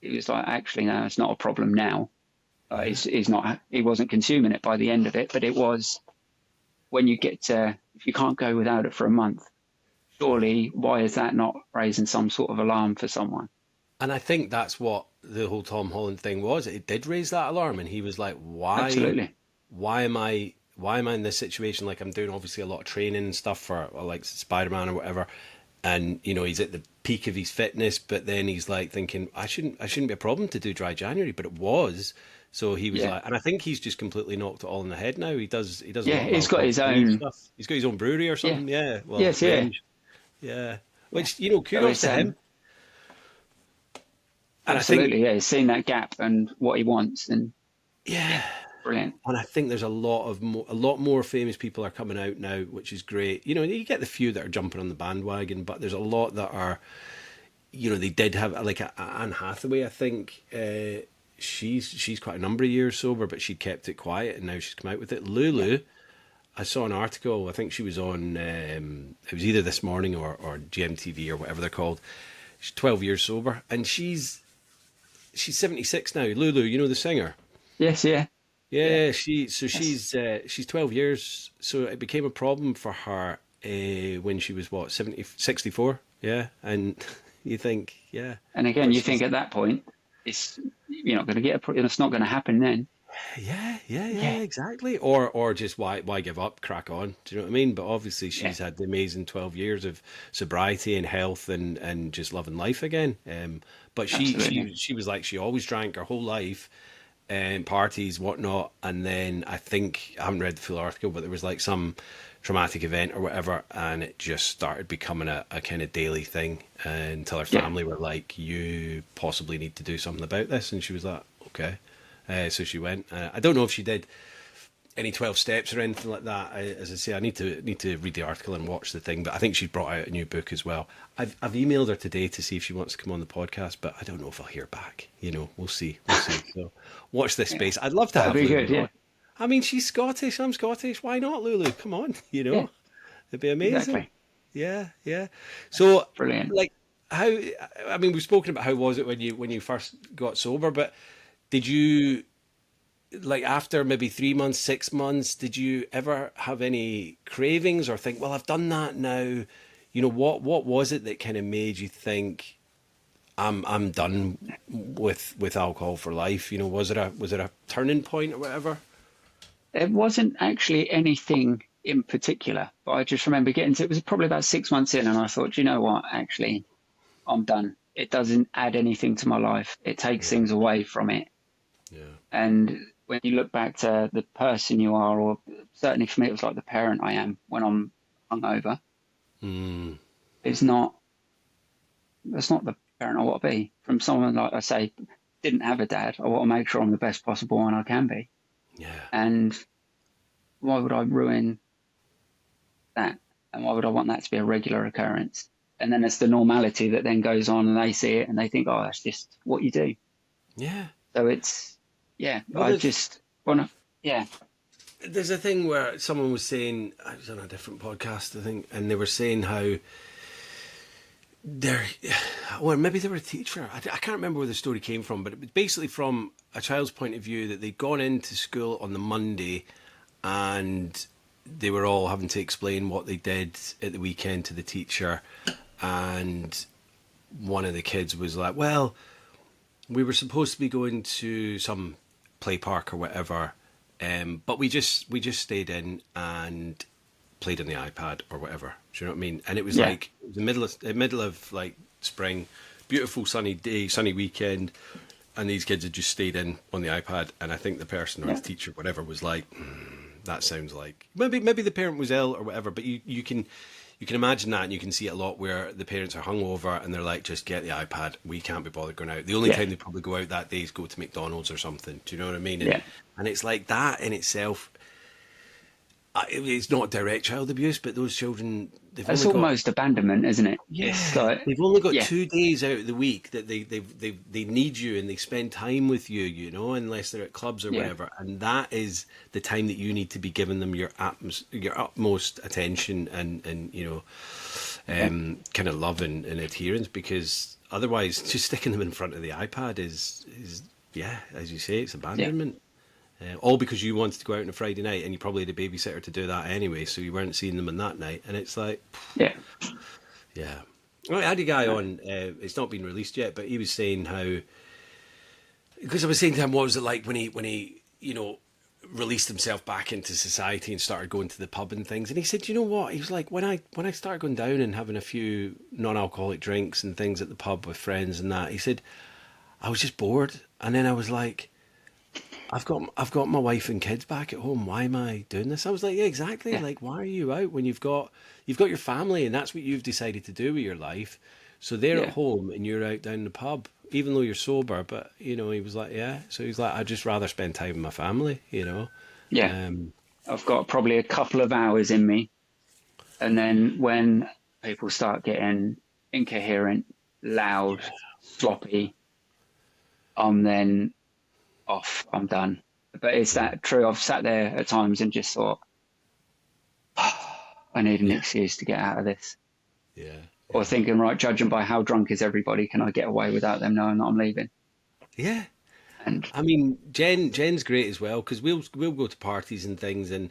he was like, actually, no, it's not a problem now. yeah, He wasn't consuming it by the end of it, but it was when you get to, if you can't go without it for a month, surely why is that not raising some sort of alarm for someone? and I think that's what the whole Tom Holland thing was. It did raise that alarm, and he was like, Absolutely. why am I in this situation? Like I'm doing obviously a lot of training and stuff for like Spider-Man or whatever, and he's at the peak of his fitness, but then he's like thinking I shouldn't be a problem to do dry January, but it was. So he was Yeah. like, and I think he's just completely knocked it all in the head now. He does a Yeah. lot of He's got alcohol his free own. stuff. He's got his own brewery or Yeah. something. Yeah, well, Yes. Yeah. range. Yeah, Yeah. which So kudos it's to him. And I think, absolutely, yeah. He's seen that gap and what he wants, and yeah, yeah, brilliant. and I think there's a lot more famous people are coming out now, which is great. You get the few that are jumping on the bandwagon, but there's a lot that are, they did have like Anne Hathaway. I think she's quite a number of years sober, but she kept it quiet, and now she's come out with it. Yeah. Lulu, I saw an article. I think she was on. It was either This Morning or GMTV or whatever they're called. She's 12 years sober, and she's 76 now. Lulu, the singer. Yes. Yeah. Yeah. Yeah, That's she's 12 years. So it became a problem for her when she was what 64. Yeah, and you think, yeah, and again, but you think she's at that point, it's you're not going to get it's not going to happen then. Yeah, Yeah, exactly. Or just why give up, crack on. Do you know what I mean? But obviously yeah, she's had the amazing 12 years of sobriety and health and just loving life again. But absolutely. she was like she always drank her whole life and parties, whatnot. And then I think I haven't read the full article, but there was like some traumatic event or whatever, and it just started becoming a kind of daily thing until her Yeah, family were like, "You possibly need to do something about this," and she was like, "Okay." So she went. I don't know if she did any 12 steps or anything like that. As I say, I need to read the article and watch the thing. But I think she's brought out a new book as well. I've emailed her today to see if she wants to come on the podcast, but I don't know if I'll hear back. We'll see. We'll see. So watch this yeah. space. I'd love to That'd have be good. Lulu Yeah, on. I mean, she's Scottish. I'm Scottish. Why not, Lulu? Come on. yeah, It'd be amazing. exactly. Yeah, yeah. So, Brilliant. like, how? I mean, we've spoken about how was it when you first got sober, but did you like after maybe 3 months, 6 months, did you ever have any cravings or think, well, I've done that now? What was it that kind of made you think I'm done with alcohol for life? Was it a turning point or whatever? It wasn't actually anything in particular, but I just remember getting to it was probably about 6 months in, and I thought, you know what, actually, I'm done. It doesn't add anything to my life. It takes Yeah, things away from it. yeah. And when you look back to the person you are, or certainly for me, it was like the parent I am when I'm hungover. Mm, It's not, that's not the parent I want to be. From someone like I say, didn't have a dad, I want to make sure I'm the best possible one I can be. yeah, And why would I ruin that? And why would I want that to be a regular occurrence? And then it's the normality that then goes on and they see it and they think, oh, that's just what you do. yeah. So it's, yeah, Well, I just want to, yeah, there's a thing where someone was saying, I was on a different podcast, I think, and they were saying how they're, or maybe they were a teacher. I can't remember where the story came from, but it was basically from a child's point of view that they'd gone into school on the Monday and they were all having to explain what they did at the weekend to the teacher. And one of the kids was like, well, we were supposed to be going to some play park or whatever, but we just stayed in and played on the iPad or whatever. Do you know what I mean? And it was yeah, like it was the middle of like spring, beautiful sunny day, sunny weekend, and these kids had just stayed in on the iPad. And I think the person or yeah. the teacher, whatever, was like, that sounds like maybe the parent was ill or whatever. But you can imagine that, and you can see it a lot where the parents are hungover and they're like, just get the iPad. We can't be bothered going out. The only Yeah, time they probably go out that day is go to McDonald's or something. Do you know what I mean? And yeah. and it's like that in itself. It's not direct child abuse, but those children, they've It's only got almost abandonment, isn't it? It's yeah, like, they've only got yeah, 2 days out of the week that they need you and they spend time with you, unless they're at clubs or yeah, whatever, and that is the time that you need to be giving them your utmost attention and yeah, kind of love and adherence, because otherwise, just sticking them in front of the iPad is yeah, as you say, it's yeah, abandonment. All because you wanted to go out on a Friday night and you probably had a babysitter to do that anyway, so you weren't seeing them on that night. And it's like, yeah. yeah. Well, I had a guy No, on, it's not been released yet, but he was saying how, because I was saying to him, what was it like when he released himself back into society and started going to the pub and things. And he said, you know what? He was like, when I started going down and having a few non-alcoholic drinks and things at the pub with friends and that, he said, I was just bored. And then I was like, I've got my wife and kids back at home. Why am I doing this? I was like, yeah, exactly. yeah, Like, why are you out when you've got your family and that's what you've decided to do with your life? So they're at yeah, home and you're out down the pub, even though you're sober. But he was like, yeah. So he's like, I'd just rather spend time with my family. yeah. Um, I've got probably a couple of hours in me. And then when people start getting incoherent, loud, sloppy, I'm then off. I'm done. But is yeah, that true? I've sat there at times and just thought, I need an yeah, excuse to get out of this. yeah, Or yeah, thinking, right, judging by how drunk is everybody, can I get away without them knowing that I'm leaving? yeah. And I mean, Jen's great as well because we'll go to parties and things and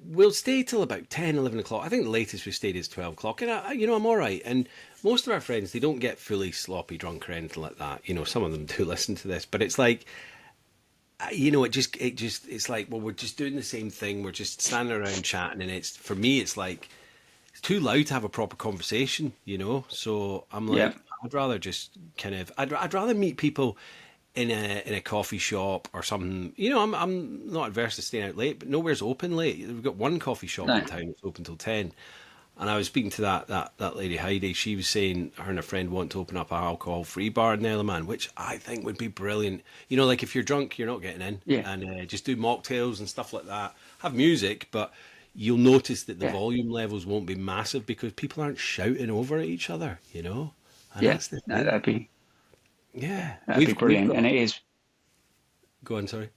we'll stay till about 10, 11 o'clock. I think the latest we stayed is 12 o'clock. And, I'm all right. And most of our friends, they don't get fully sloppy drunk or anything like that. Some of them do listen to this. But it's like, it's like, well, we're just doing the same thing. We're just standing around chatting, and for me, it's like it's too loud to have a proper conversation, So I'm Yeah, like, I'd rather just I'd rather meet people in a coffee shop or something. I'm not adverse to staying out late, but nowhere's open late. We've got one coffee shop no, in town that's open till 10. And I was speaking to that lady Heidi. She was saying her and a friend want to open up a alcohol-free bar in Nelaman, which I think would be brilliant. Like if you're drunk, you're not getting in, yeah, and just do mocktails and stuff like that. Have music, but you'll notice that the yeah, volume levels won't be massive because people aren't shouting over at each other. And yeah. that's the No, thing. yeah, Yeah, that'd be we've brilliant. And got. it is. Go on, sorry.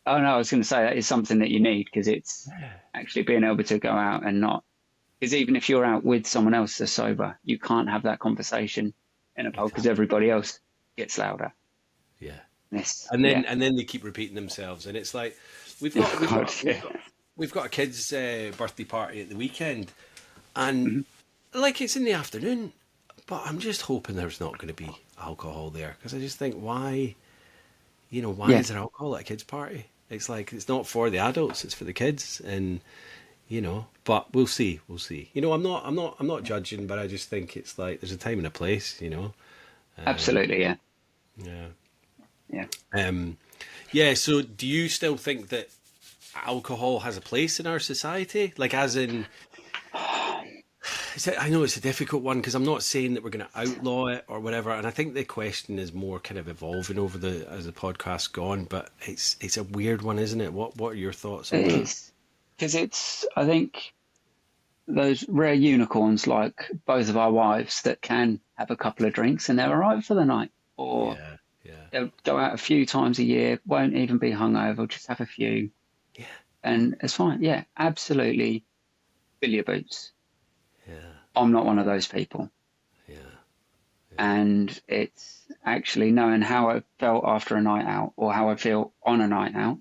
Oh no, I was going to say that is something that you need because it's actually being able to go out and not. Because even if you're out with someone else that's sober, you can't have that conversation in a pub because Exactly. everybody else gets louder. Yeah. This, and then yeah. and then they keep repeating themselves, and it's like we've got Oh we've God, got we've yeah. got we've got a kid's birthday party at the weekend, and Mhm. like it's in the afternoon, but I'm just hoping there's not going to be alcohol there because I just think why Yeah, is there alcohol at a kid's party? It's like it's not for the adults, it's for the kids, and but we'll see. I'm not judging, but I just think it's like there's a time and a place. Um, absolutely, yeah, yeah. yeah. Um, yeah, so do you still think that alcohol has a place in our society? Like, as in, I know it's a difficult one because I'm not saying that we're going to outlaw it or whatever. And I think the question is more kind of evolving as the podcast's gone. But it's a weird one, isn't it? What are your thoughts on It that? is because it's. I think those rare unicorns like both of our wives that can have a couple of drinks and they're all right for the night, or Yeah, yeah, they'll go out a few times a year, won't even be hungover, just have a few, yeah, and it's fine. Yeah, absolutely. Fill your boots. yeah, I'm not one of those people. yeah, And it's actually knowing how I felt after a night out or how I feel on a night out.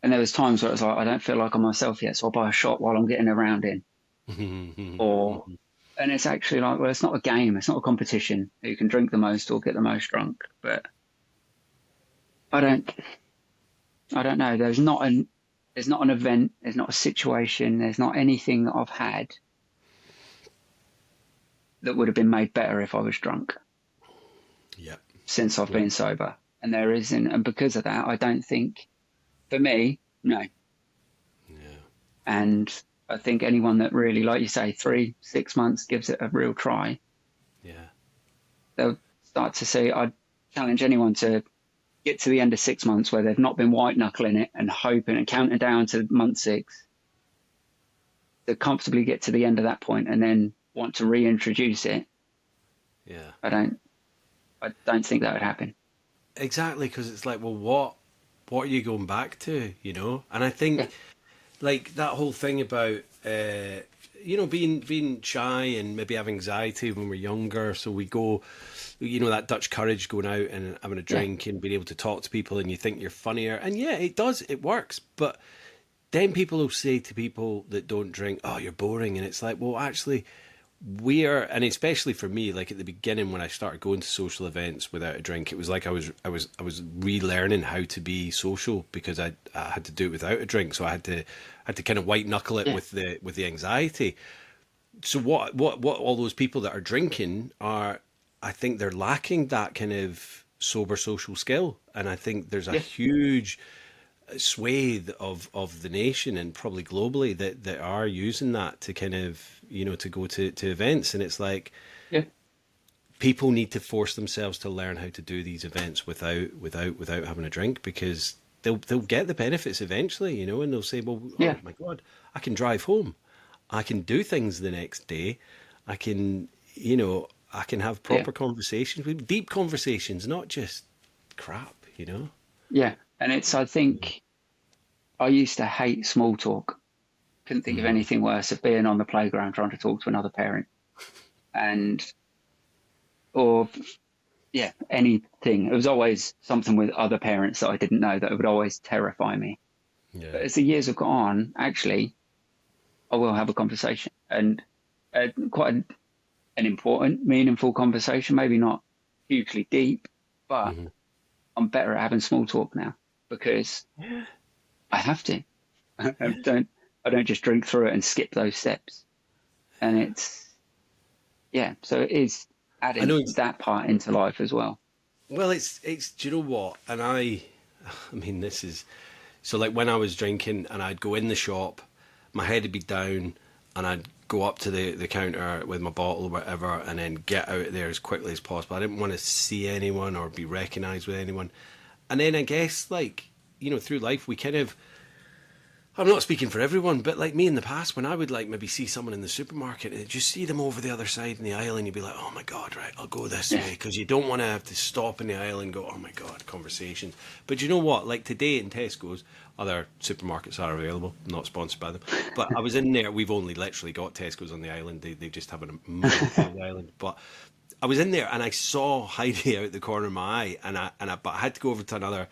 And there was times where it was like, I don't feel like I'm myself yet, so I'll buy a shot while I'm getting around in. Or, and it's actually like, well, it's not a game. It's not a competition who can drink the most or get the most drunk. But I don't, I don't know. There's not an event. There's not a situation. There's not anything that I've had that would have been made better if I was drunk yeah, since I've yeah, been sober. And there isn't. And because of that, I don't think, for me, no. yeah, And I think anyone that really, like you say, 3, 6 months gives it a real try, yeah, they'll start to see. I'd challenge anyone to get to the end of 6 months where they've not been white knuckling it and hoping and counting down to month 6 to comfortably get to the end of that point and then want to reintroduce it. yeah. I don't. I don't think that would happen. Exactly, because it's like, well, what are you going back to? And I Yeah, think like that whole thing about being shy and maybe have anxiety when we're younger, so we go, that Dutch courage, going out and having a yeah, drink and being able to talk to people, and you think you're funnier, and yeah, it works, but then people will say to people that don't drink, oh, you're boring, and it's like, well, actually, and especially for me, like at the beginning when I started going to social events without a drink, it was like I was relearning how to be social because I had to do it without a drink, so I had to kind of white knuckle it yeah, with the anxiety. So what all those people that are drinking are, I think they're lacking that kind of sober social skill, and I think there's a yeah, huge swathe of the nation and probably globally that are using that to kind of to go to events, and it's like yeah, people need to force themselves to learn how to do these events without having a drink, because they'll get the benefits eventually, and they'll say, well, yeah, oh my god, I can drive home, I can do things the next day, I can I can have yeah, proper conversations, with deep conversations, not just crap. yeah. And it's. I think I used to hate small talk. Couldn't think of Mm. anything worse of being on the playground trying to talk to another parent and or yeah, anything. It was always something with other parents that I didn't know that would always terrify me. Yeah, But as the years have gone on, actually, I will have a conversation and quite an important, meaningful conversation. Maybe not hugely deep, but hmm, I'm better at having small talk now. because Yeah. I have to. I Yeah. don't just drink through it and skip those steps. And it's, yeah, so it is I adding know. that part into life as well. Well, it's. Do you know what? And I mean, this is so like when I was drinking and I'd go in the shop, my head would be down, and I'd go up to the counter with my bottle or whatever, and then get out of there as quickly as possible. I didn't want to see anyone or be recognised with anyone. And then I guess like through life we kind of I'm not speaking for everyone, but like me in the past, when I would like maybe see someone in the supermarket and just see them over the other side in the aisle, and you'd be like, "Oh my god, right, I'll go this Yeah, way," because you don't want to have to stop in the aisle and go, "Oh my god," conversations. But you know what? Like today in Tesco's, other supermarkets are available, not sponsored by them. But I was in there. We've only literally got Tesco's on the island. They just have a monopoly on the island. But I was in there and I saw Heidi out the corner of my eye, but I had to go over to another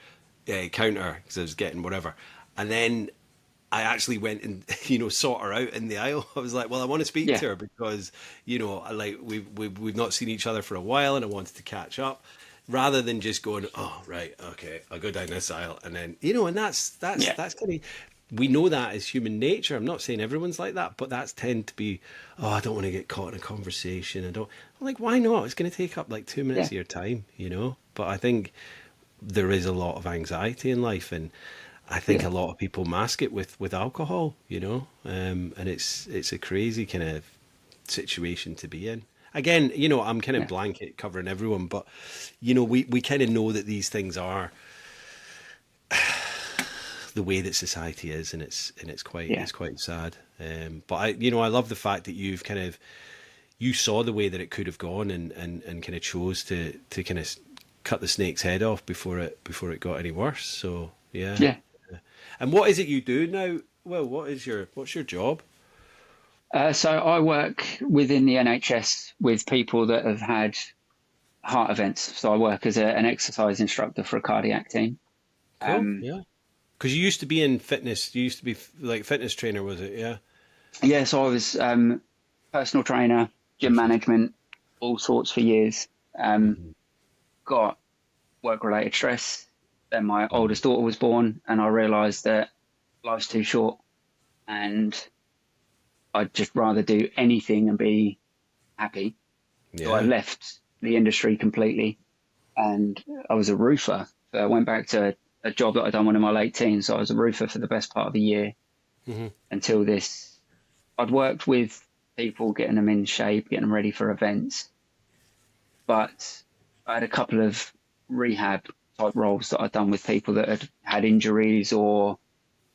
counter because I was getting whatever, and then I actually went and sought her out in the aisle. I was like, well, I want to speak yeah, to her because like we've not seen each other for a while, and I wanted to catch up, rather than just going, oh right, okay, I'll go down this aisle, and then and yeah, that's kind of we know that as human nature. I'm not saying everyone's like that, but that's tend to be, oh, I don't want to get caught in a conversation. I don't. I'm like, why not? It's going to take up like 2 minutes yeah, of your time. But I think there is a lot of anxiety in life, and I think yeah, a lot of people mask it with alcohol, and it's a crazy kind of situation to be in. Again, I'm kind of yeah, blanket covering everyone, but we kind of know that these things are the way that society is, and it's quite yeah, sad. But I love the fact that you saw the way that it could have gone, and kind of chose to kind of cut the snake's head off before it got any worse. So yeah. yeah. And what is it you do now? Well, what's your job? So I work within the NHS with people that have had heart events. So I work as an exercise instructor for a cardiac team. Cool. Um, Yeah. Because you used to be in fitness. You used to be like fitness trainer, was it? Yeah. yeah, so I was personal trainer, gym Perfect. management, all sorts for years. Um, Hmm. got work related stress. Then my Hmm. oldest daughter was born, and I realised that life's too short, and I'd just rather do anything and be happy. So I Yeah. left the industry completely, and I was a roofer. So I went back to a job that I'd done when in my late teens. So I was a roofer for the best part of the year Hmm. until this. I'd worked with people, getting them in shape, getting them ready for events, but I had a couple of rehab type roles that I'd done with people that had had injuries or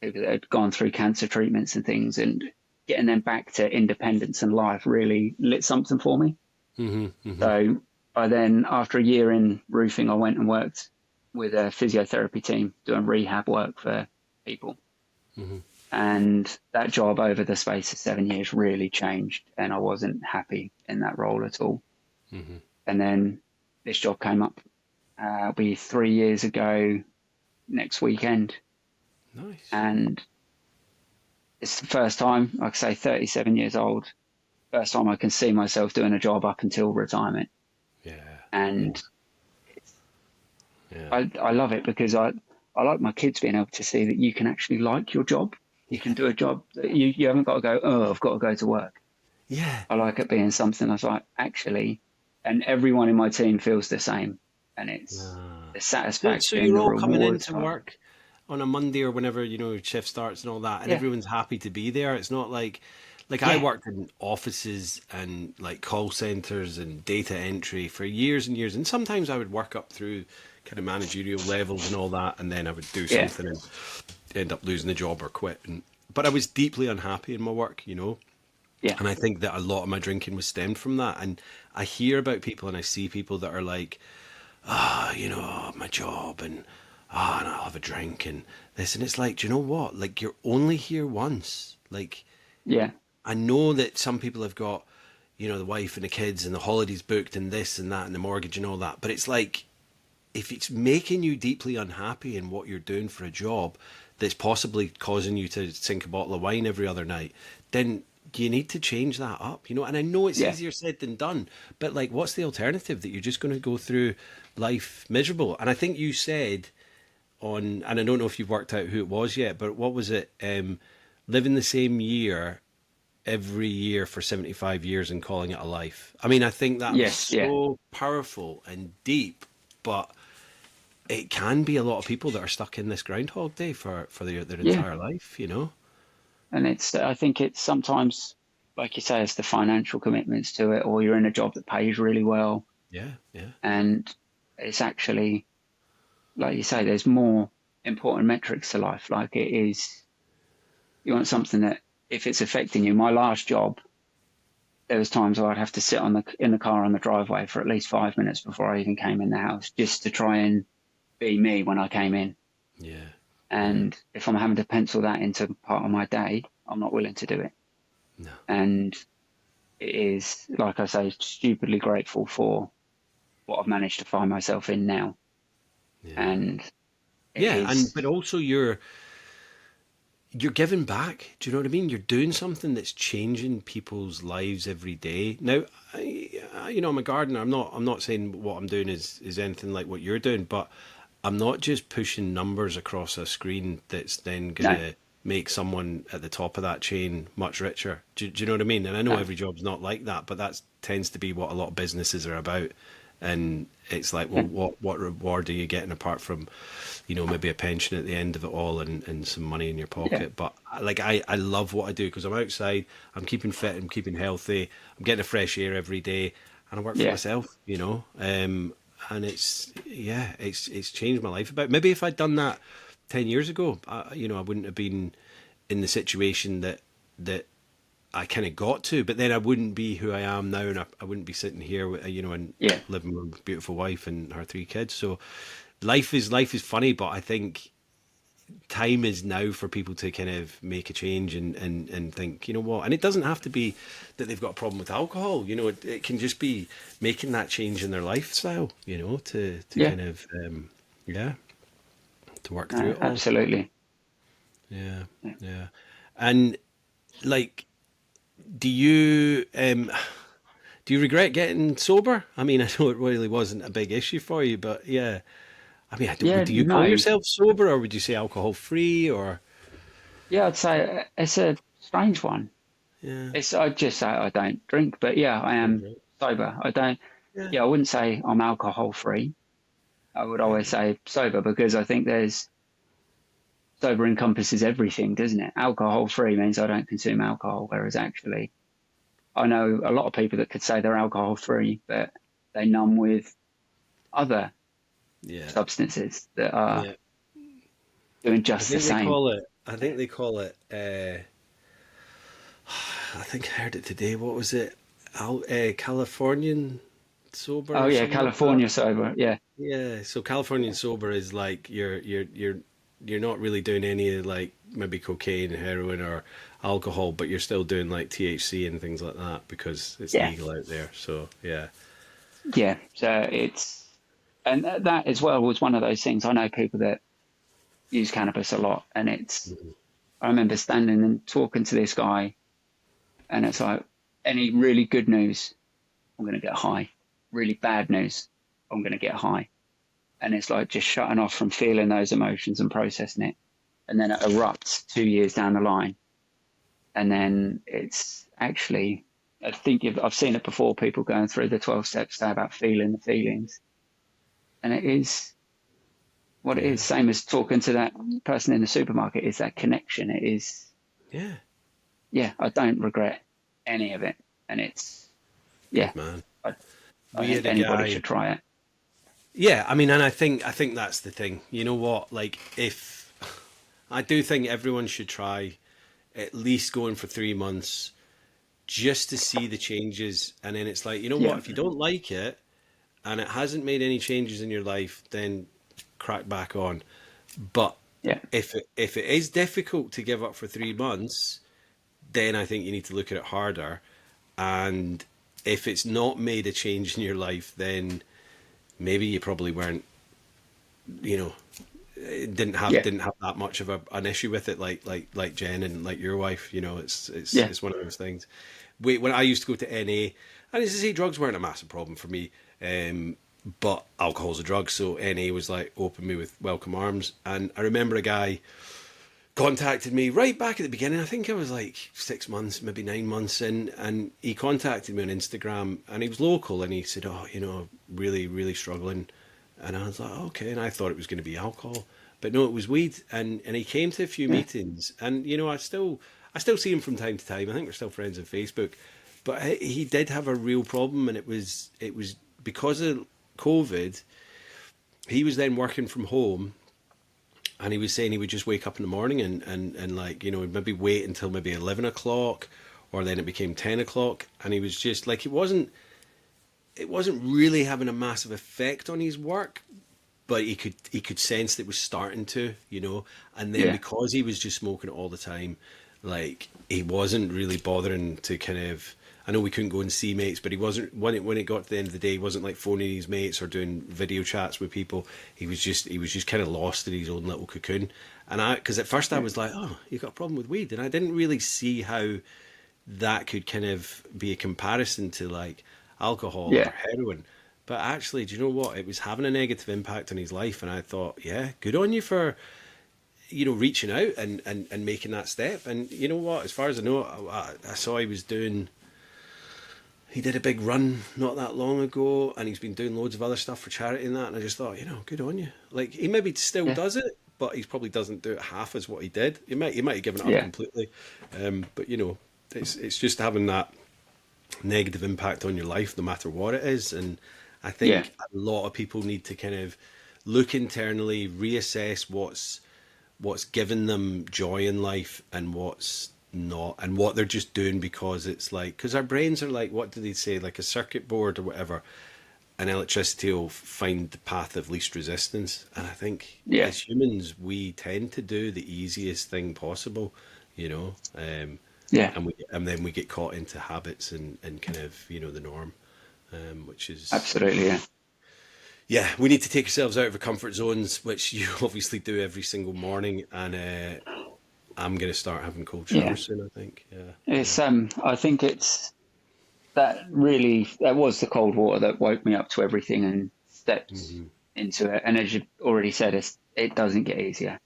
people that had gone through cancer treatments and things, and getting them back to independence and life really lit something for me. Hmm. Hmm. So I then, after a year in roofing, I went and worked with a physiotherapy team doing rehab work for people. Hmm. And that job over the space of 7 years really changed, and I wasn't happy in that role at all. Hmm. And then this job came up, it'll be 3 years ago next weekend, Nice. and it's the first time, like I say, 37 years old, first time I can see myself doing a job up until retirement. Yeah. Yeah. And Yeah. I love it because I like my kids being able to see that you can actually like your job. You can Yeah. do a job that you haven't got to go, oh, I've got to go to work. Yeah. I like it being something I was like, actually, and everyone in my team feels the same. And it's Ah. the So satisfaction, you're the all coming rewards. into Oh, work on a Monday or whenever shift starts and all that, and yeah, everyone's happy to be there. It's not like I yeah, worked in offices and like call centers and data entry for years and years, and sometimes I would work up through kind of managerial levels and all that, and then I would do yeah, something and end up losing the job or quit. But I was deeply unhappy in my work. yeah, And I think that a lot of my drinking was stemmed from that. And I hear about people and I see people that are like, my job and I'll have a drink and this. And it's like, do you know what? Like, you're only here once. Like, yeah, I know that some people have got, the wife and the kids and the holidays booked and this and that and the mortgage and all that. But it's like, if it's making you deeply unhappy in what you're doing for a job that's possibly causing you to sink a bottle of wine every other night, then you need to change that up. And I know it's yeah, easier said than done, but like, what's the alternative that you're just going to go through life miserable? And I think you said on, and I don't know if you've worked out who it was yet, but what was it? Living the same year every year for 75 years and calling it a life. I mean, I think that was Yes, yeah, so powerful and deep, but it can be a lot of people that are stuck in this Groundhog Day for their yeah. entire life, you know? And I think it's sometimes, like you say, it's the financial commitments to it, or you're in a job that pays really well. Yeah, yeah, And it's actually, like you say, there's more important metrics to life. Like it is, you want something that if it's affecting you. My last job, there was times where I'd have to sit in the car on the driveway for at least 5 minutes before I even came in the house, just to try and be me when I came in. yeah, yeah. And if I'm having to pencil that into part of my day, I'm not willing to do it. No. And it is, like I say, stupidly grateful for what I've managed to find myself in now. Yeah. And it Yeah, and is, but also you're giving back. Do you know what I mean? You're doing something that's changing people's lives every day. Now, I'm a gardener. I'm not saying what I'm doing is anything like what you're doing, but I'm not just pushing numbers across a screen that's then no, gonna make someone at the top of that chain much richer. Do you know what I mean? And I know no, every job's not like that, but that tends to be what a lot of businesses are about. And it's like, well, yeah, what reward are you getting apart from, maybe a pension at the end of it all and some money in your yeah, pocket? But like, I love what I do because I'm outside, I'm keeping fit, I'm keeping healthy, I'm getting a fresh air every day, and I work for yeah, myself. And it's changed my life about. Maybe if I'd done that 10 years ago, I wouldn't have been in the situation that I kind of got to, but then I wouldn't be who I am now, and I wouldn't be sitting here, and yeah, living with a beautiful wife and her three kids. So life is funny, but I think time is now for people to kind of make a change and think, you know what? And it doesn't have to be that they've got a problem with alcohol. It can just be making that change in their lifestyle. To yeah, kind of yeah, to work through no, it all. absolutely. Yeah, Yeah, yeah, and like, do you do you regret getting sober? I mean, I know it really wasn't a big issue for you, but yeah. I mean, I don't, yeah, do you call no, yourself sober or would you say alcohol free or? yeah, I'd say it's a strange one. Yeah. I'd just say I don't drink, but yeah, I am Right. sober. I don't, Yeah. yeah, I wouldn't say I'm alcohol free. I would always Right. say sober because I think sober encompasses everything, doesn't it? Alcohol free means I don't consume alcohol, whereas actually I know a lot of people that could say they're alcohol free, but they numb with other Yeah. substances that are Yeah. doing I just the think they same. call it, I think they call it, I think I heard it today. What was it? Californian sober Oh or yeah, something like that. California sober. Yeah, Yeah. So Californian sober is like you're not really doing any like maybe cocaine, heroin or alcohol, but you're still doing like THC and things like that because it's yeah, legal out there. So yeah. yeah. So and that as well was one of those things. I know people that use cannabis a lot, and I remember standing and talking to this guy, and it's like, any really good news, I'm going to get high. Really bad news, I'm going to get high. And it's like just shutting off from feeling those emotions and processing it. And then it erupts 2 years down the line. And then it's actually, I think I've seen it before, people going through the 12 steps say about feeling the feelings. And it is what it Yeah. is. Same as talking to that person in the supermarket, is that connection. It is, Yeah. yeah, I don't regret any of it. And yeah, Good man. I, I We think had a anybody guy. should try it. Yeah, I mean, and I think that's the thing. You know what? Like, if I do think everyone should try at least going for 3 months just to see the changes, and then it's like, you know Yeah, what? If you don't like it and it hasn't made any changes in your life, then crack back on. But yeah, if it is difficult to give up for 3 months, then I think you need to look at it harder. And if it's not made a change in your life, then maybe you probably weren't, you know, yeah, didn't have that much of an issue with it, like Jen and like your wife. yeah, It's one of those things. When I used to go to NA, and as I say, drugs weren't a massive problem for me. but alcohol's a drug, so NA was like open me with welcome arms. And I remember a guy contacted me right back at the beginning. I think I was like 6 months, maybe 9 months in, and he contacted me on Instagram, and he was local, and he said, "Oh, really, really struggling." And I was like, "Okay," and I thought it was going to be alcohol, but no, it was weed. And he came to a few Yeah. meetings, and I still see him from time to time. I think we're still friends on Facebook, but he did have a real problem, and it was because of COVID. He was then working from home, and he was saying he would just wake up in the morning and like, maybe wait until maybe 11 o'clock, or then it became 10 o'clock. And he was just like, it wasn't really having a massive effect on his work, but he could sense that it was starting to, and then Yeah. because he was just smoking it all the time, like he wasn't really bothering to kind of. I know we couldn't go and see mates, but he wasn't when it got to the end of the day. He wasn't like phoning his mates or doing video chats with people. He was just kind of lost in his own little cocoon. And because at first I Yeah. was like, oh, you got a problem with weed, and I didn't really see how that could kind of be a comparison to like alcohol or Yeah. heroin. But actually, do you know what? It was having a negative impact on his life, and I thought, yeah, good on you for reaching out and making that step. And you know what? As far as I know, I saw he did a big run not that long ago, and he's been doing loads of other stuff for charity and that. And I just thought, good on you. Like he maybe still Yeah. does it, but he probably doesn't do it half as what he did. He might have given it up Yeah. completely, but it's just having that negative impact on your life, no matter what it is. And I Yeah. think a lot of people need to kind of look internally, reassess what's given them joy in life and what's not, and what they're just doing because it's like, because our brains are like, what do they say, like a circuit board or whatever, and electricity will find the path of least resistance. And I think Yeah. as humans we tend to do the easiest thing possible, you know Yeah. and then we get caught into habits and kind of the norm, which is, Absolutely. Yeah. yeah, we need to take ourselves out of our comfort zones, which you obviously do every single morning. And I'm going to start having cold Yeah. showers soon, I think. Yeah, yeah. It's I think it's that was the cold water that woke me up to everything and stepped Hmm. into it. And as you already said, it doesn't get easier.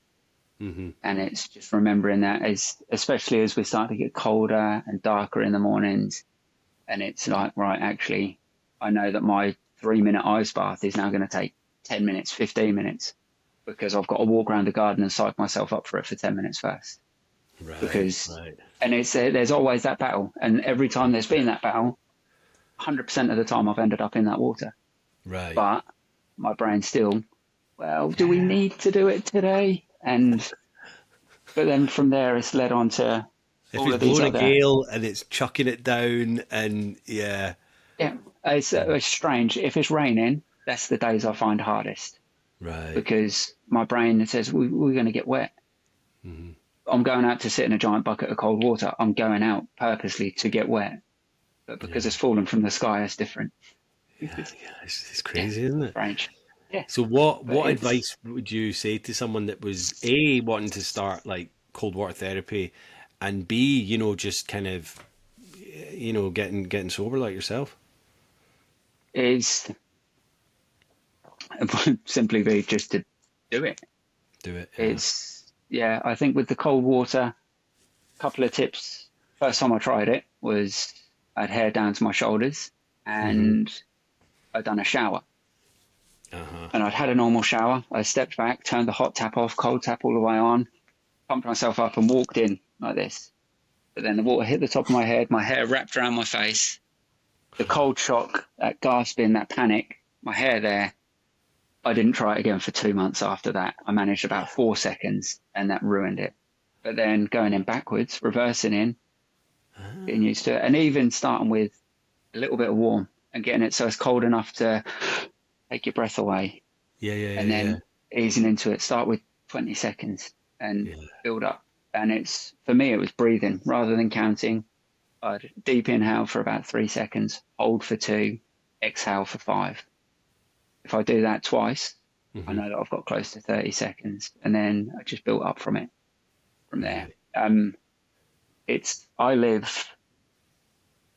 Hmm. And it's just remembering that, as especially as we start to get colder and darker in the mornings, and it's like, right, actually, I know that my 3 minute ice bath is now going to take 10 minutes, 15 minutes, because I've got to walk around the garden and psych myself up for it for 10 minutes first. Right, Because, right, and there's always that battle. And every time there's been that battle, 100% of the time I've ended up in that water. right. But my brain still, well, do we need to do it today? But then from there, it's led on to If all it's of these blowing a other. gale and it's chucking it down, and yeah, Yeah, it's strange. If it's raining, that's the days I find hardest, right. because my brain says we're going to get wet. Hmm. I'm going out to sit in a giant bucket of cold water. I'm going out purposely to get wet, but because Yeah, it's fallen from the sky, it's different. yeah, yeah. It's Yeah, crazy, isn't it? strange. Yeah, So what but what it's advice would you say to someone that was A, wanting to start like cold water therapy, and B, just kind of getting sober like yourself? is simply be just to do it. Do it, yeah. It's yeah. I think with the cold water, a couple of tips. First time I tried it was I had hair down to my shoulders, Hmm. and I'd done a shower. Uh-huh. And I'd had a normal shower. I stepped back, turned the hot tap off, cold tap all the way on, pumped myself up and walked in like this. But then the water hit the top of my head, my hair wrapped around my face, the cold shock, that gasping, that panic, my hair there. I didn't try it again for 2 months after that. I managed about 4 seconds and that ruined it. But then going in backwards, reversing in, getting used to it, and even starting with a little bit of warm and getting it so it's cold enough to take your breath away, Yeah, yeah, and yeah, then easing into it. Start with 20 seconds and yeah, build up. And it's, for me, it was breathing rather than counting. I'd deep inhale for about 3 seconds, hold for two, exhale for five. If I do that twice, yeah. I Hmm. know that I've got close to 30 seconds. And then I just built up from it from there. Right. I live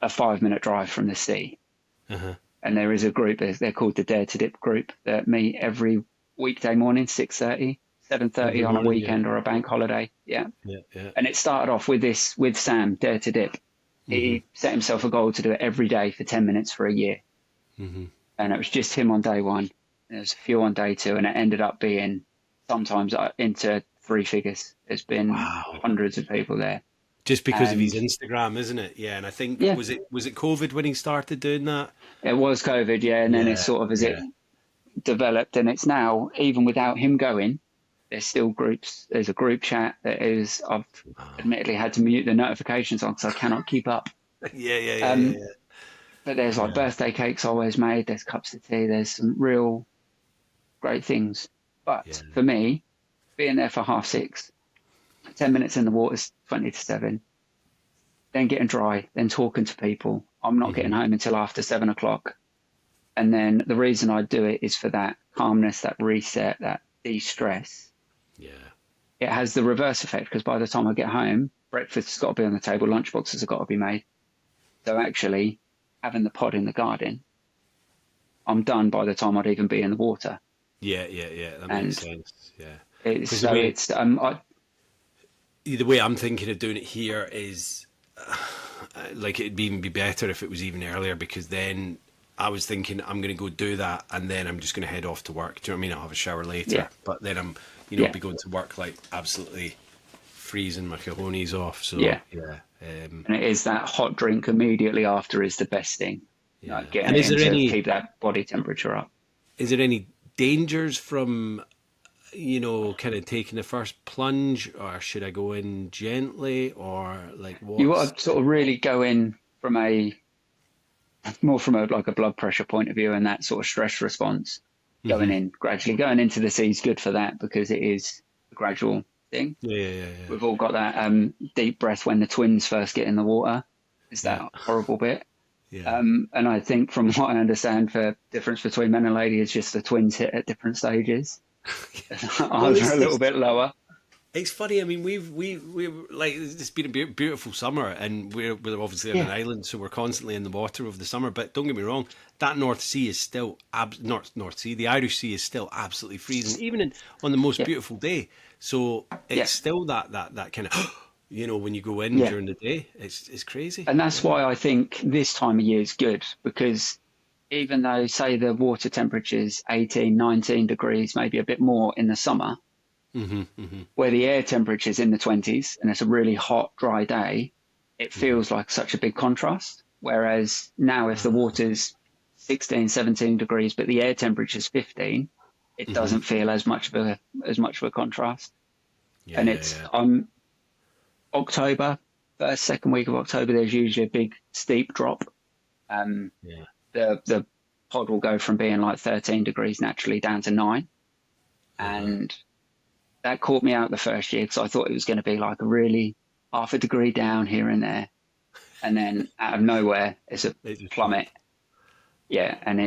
a 5 minute drive from the sea. Uh-huh. And there is a group, they're called the Dare to Dip group, that meet every weekday morning, 6:30, seven Every thirty on a morning, yeah. weekend or a bank holiday. Yeah. Yeah, yeah. And it started off with this, with Sam, Dare to Dip. Mm-hmm. He set himself a goal to do it every day for 10 minutes for a year. Mm-hmm. And it was just him on day one. There was a few on day two, and it ended up being sometimes into three figures. There's been Wow. hundreds of people there. Just because of his And Instagram, isn't it? Yeah, and I think yeah, was it COVID when he started doing that? it was COVID, yeah. And then it's Yeah, sort of as it yeah. developed, and it's now, even without him going, there's still groups. There's a group chat that is, I've Wow. admittedly had to mute the notifications on because I cannot keep up. Yeah, yeah, yeah, yeah, Um, yeah. but there's like Yeah, birthday cakes always made, there's cups of tea, there's some real great things. yeah, But for me, being there for 6:30, 10 minutes in the water is 20 to 7, then getting dry, then talking to people. I'm not hmm getting home until after 7 o'clock. And then the reason I do it is for that calmness, that reset, that de-stress. yeah, It has the reverse effect because by the time I get home, breakfast's got to be on the table, lunchboxes have got to be made. So actually, having the pod in the garden, I'm done by the time I'd even be in the water. yeah, yeah, yeah. That makes And sense. Yeah, it's because so it's the way I'm thinking of doing it here is like it'd even be better if it was even earlier because then I was thinking I'm going to go do that and then I'm just going to head off to work. Do you know what I mean? I'll have a shower yeah, later, but then I'm, yeah, be going to work like absolutely freezing my cojones off. So yeah. yeah, And it is that hot drink immediately after is the best thing. yeah. Like getting And it in to keep that body temperature up. is there any dangers from kind of taking the first plunge, or should I go in gently, or like You what's? want to sort of really go in from a more from a like a blood pressure point of view and that sort of stress response. Going hmm in gradually, going into the sea is good for that because it is a gradual thing. Yeah, yeah, yeah, We've all got that deep breath when the twins first get in the water. Is yeah, that horrible bit? yeah, And I think from what I understand, the difference between men and ladies is just the twins hit at different stages. yeah. Well, Ours are a little bit lower. it's funny. I mean, we've like it's been a beautiful summer, and we're obviously on an Yeah, island, so we're constantly in the water over the summer. But don't get me wrong, that North Sea is still North Sea. The Irish Sea is still absolutely freezing, even on the most yeah, beautiful day. So yeah, it's still that kind of when you go in yeah. during the day, it's crazy. And that's why I think this time of year is good because even though, say, the water temperature's 18, 19 degrees, maybe a bit more in the summer, Hmm hmm where the air temperature's in the 20s and it's a really hot, dry day, it hmm feels like such a big contrast. Whereas now, if the water's 16, 17 degrees, but the air temperature's 15, it hmm doesn't feel as much of a contrast. Yeah, And yeah, it's yeah, October, first, second week of October, there's usually a big steep drop. Um, yeah. the pod will go from being like 13 degrees naturally down to 9. Uh-huh. And that caught me out the first year because I thought it was going to be like a really half a degree down here and there. And then out of nowhere, it's a It just plummet. dropped. Yeah. And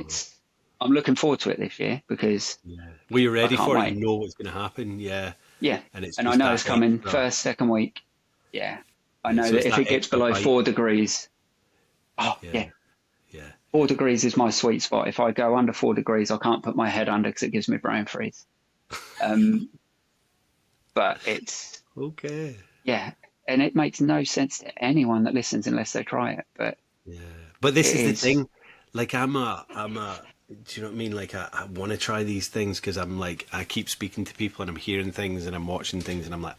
I'm looking forward to it this year because Yeah. Were you I ready can't for it? wait. You know what's going to happen. Yeah. Yeah. And it's And I just know that it's coming extra. first, second week. Yeah. I Yeah. know So that it's if that it gets extra below bite. 4 degrees, oh, Yeah. yeah, Yeah. four Yeah. degrees is my sweet spot. If I go under 4 degrees, I can't put my head under because it gives me brain freeze. Um, but Okay. yeah, and it makes no sense to anyone that listens unless they try it. But Yeah. But it this is the is, thing. Like do you know what I mean? Like I want to try these things because I'm like, I keep speaking to people and I'm hearing things and I'm watching things and I'm like,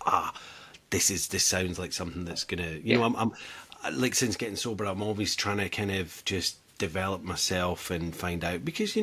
this sounds like something that's gonna, yeah, like since getting sober, I'm always trying to kind of just develop myself and find out because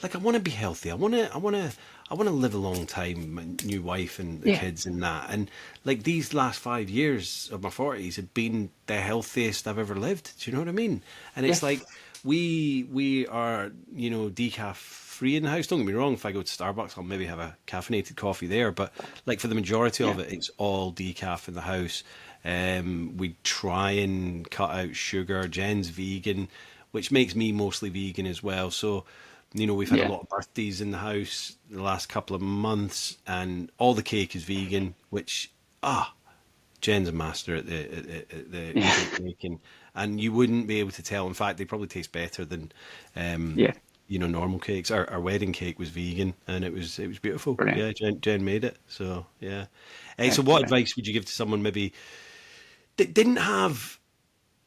like I want to be healthy. I want to live a long time. My new wife and the yeah, kids and that, and like these last 5 years of my 40s have been the healthiest I've ever lived. Do you know what I mean? And yeah, it's like we are decaf free in the house. Don't get me wrong. If I go to Starbucks, I'll maybe have a caffeinated coffee there. But like for the majority yeah, of it, it's all decaf in the house. We try and cut out sugar. Jen's vegan, which makes me mostly vegan as well. So, we've had a yeah, lot of birthdays in the house the last couple of months, and all the cake is vegan, which Jen's a master at the Yeah, cake making, and you wouldn't be able to tell. In fact, they probably taste better than, um, yeah, normal cakes. Our wedding cake was vegan, and it was beautiful. brilliant. Yeah, Jen made it. So yeah. So what Excellent. advice would you give to someone maybe that didn't have,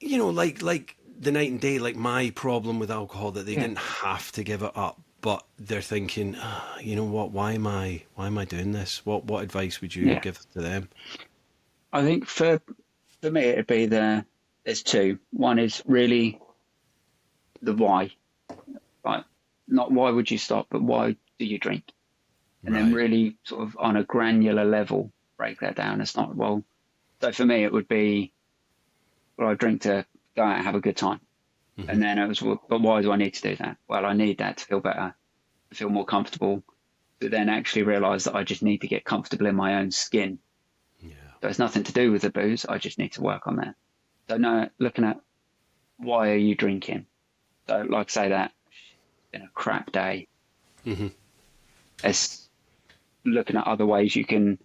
like the night and day, like my problem with alcohol, that they Yeah, didn't have to give it up, but they're thinking, you know what, why am I doing this? What advice would you yeah. give to them? I think for me it'd be there's two. One is really the why, like not why would you stop, but why do you drink? And then Right. really sort of on a granular level break that down. It's not well. So for me it would be well I drink to go out and have a good time. Hmm. And then it was well, but why do I need to do that? Well, I need that to feel better, to feel more comfortable, to then actually realize that I just need to get comfortable in my own skin. Yeah. So it's nothing to do with the booze. I just need to work on that. So no, looking at why are you drinking? So like say that in a crap day, Hmm. it's looking at other ways you can,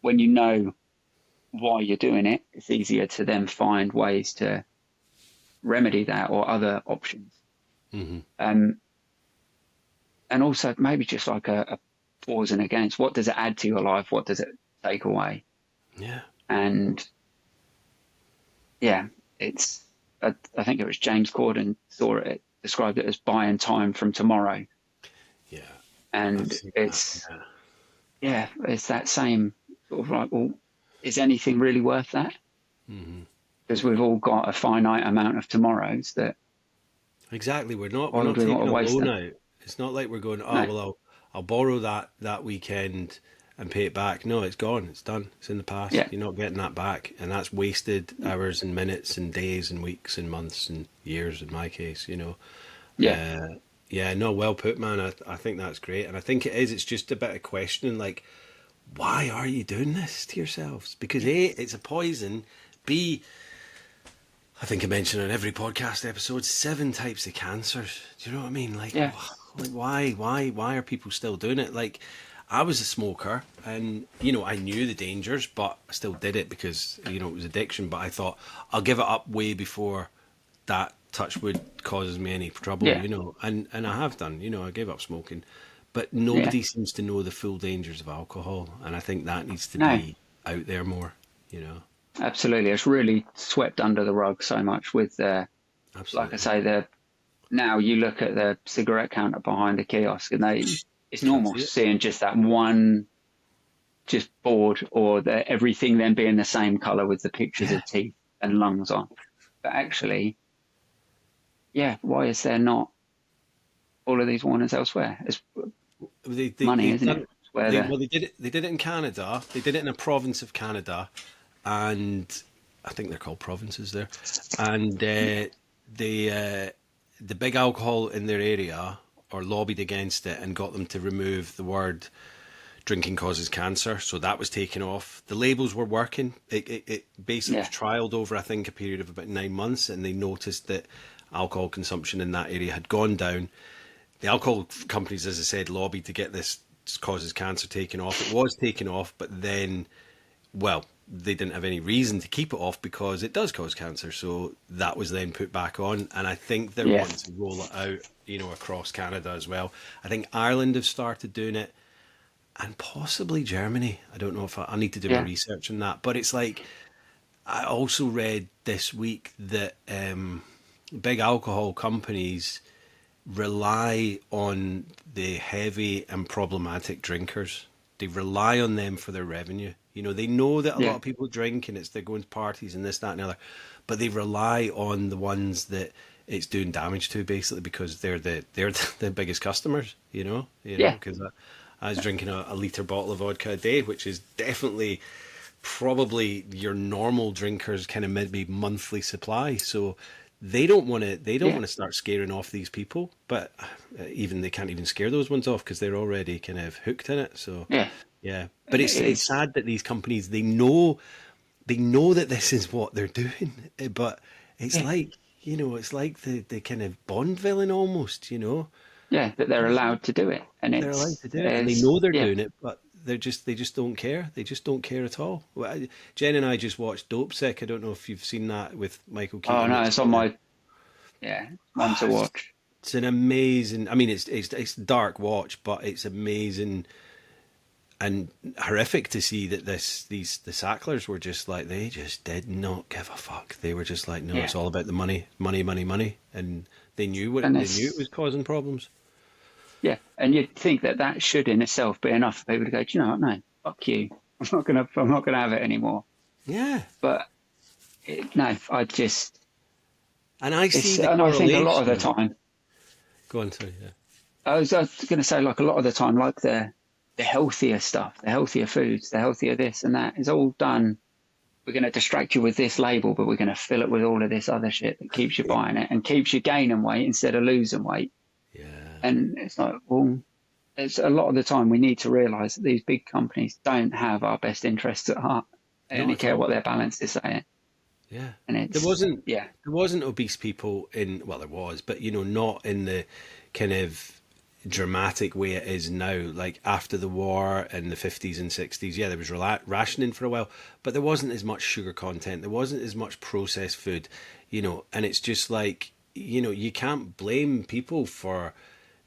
when you know why you're doing it, it's easier to then find ways to remedy that or other options. Hmm. Um, and also maybe just like a pause and against. What does it add to your life? What does it take away? Yeah. And yeah, it's. I think it was James Corden saw it, described it as buying time from tomorrow, Yeah. I've and seen that. it's Yeah. yeah, it's that same sort of like, well, is anything really worth that? Hmm. Because we've all got a finite amount of tomorrows. That Exactly. We're why would not we want taking to a waste loan them? out. It's not like we're going, oh No, well, I'll borrow that weekend and pay it back. No, it's gone. It's done. It's in the past. yeah, You're not getting that back, and that's wasted hours and minutes and days and weeks and months and years in my case. yeah, Yeah, no, well put, man. I think that's great, and I think it is. It's just a bit of questioning, like, why are you doing this to yourselves? Because A, it's a poison. B, I think I mentioned on every podcast episode, 7 types of cancers. Do you know what I mean? yeah, Like why are people still doing it? Like, I was a smoker, and I knew the dangers, but I still did it because it was addiction. But I thought I'll give it up way before that touch wood causes me any trouble. yeah, And I have done. I gave up smoking, but yeah. nobody seems to know the full dangers of alcohol, and I think that needs to No, be out there more. You know, absolutely. It's really swept under the rug so much with like I absolutely. say, the now you look at the cigarette counter behind the kiosk and it's Can't normal see it. seeing just that one just board or everything then being the same color with the pictures Yeah. of teeth and lungs on. But actually, yeah, why is there not all of these warnings elsewhere? It's money, They've isn't it? done It's where the well, they did it in Canada. They did it in a province of Canada, and I think they're called provinces there. And the big alcohol in their area or lobbied against it and got them to remove the word drinking causes cancer. So that was taken off. The labels were working. It basically was yeah, trialed over, I think, a period of about 9 months, and they noticed that alcohol consumption in that area had gone down. The alcohol companies, as I said, lobbied to get this causes cancer taken off. It was taken off, but then, well, they didn't have any reason to keep it off because it does cause cancer. So that was then put back on, and I think they're yeah, wanting to roll it out, across Canada as well. I think Ireland have started doing it, and possibly Germany. I don't know if I need to do my yeah, research on that, but it's like I also read this week that big alcohol companies rely on the heavy and problematic drinkers. They rely on them for their revenue. They know that a lot yeah, of people drink and they're going to parties and this, that, and the other, but they rely on the ones that it's doing damage to, basically, because they're the biggest customers. yeah, Because I was drinking a liter bottle of vodka a day, which is definitely probably your normal drinkers kind of maybe monthly supply. So they don't want yeah, to start scaring off these people, but even they can't even scare those ones off because they're already kind of hooked in it. So yeah. yeah, but And it's it's sad that these companies, they know that this is what they're doing, but it's yeah, like it's like the kind of Bond villain almost. yeah that they're allowed to do it, and They're allowed it's to do it, and they it's know they're yeah, doing it, but they just don't care. They just don't care at all. Jen and I just watched Dope Sick. I don't know if you've seen that with Michael Oh Keaton. no, It's it's on my one to watch. it's an amazing. I mean, it's a dark watch, but it's amazing and horrific to see that the Sacklers were just like, they just did not give a fuck. They were just like, no, Yeah, it's all about the money, money, money, money, and and they knew it it's was causing problems. yeah, and you'd think that that should in itself be enough for people to go, do you know what? No, fuck you. I'm not gonna have it anymore. Yeah, But no, I just and I see the and I think a lot of the correlation. time, Go on, sorry. Yeah. I was going to say like a lot of the time, like the healthier stuff, the healthier foods, the healthier this and that is all done. We're going to distract you with this label, but we're going to fill it with all of this other shit that keeps you buying it and keeps you gaining weight instead of losing weight. Yeah. And it's like, well, it's a lot of the time we need to realise that these big companies don't have our best interests at heart. They Not only at care what all. their balance is saying. Yeah. And There it's, wasn't yeah, there wasn't obese people in, well, there was, but not in the kind of dramatic way it is now. Like after the war in the 50s and 60s, yeah, there was rationing for a while, but there wasn't as much sugar content. There wasn't as much processed food, and it's just like, you can't blame people for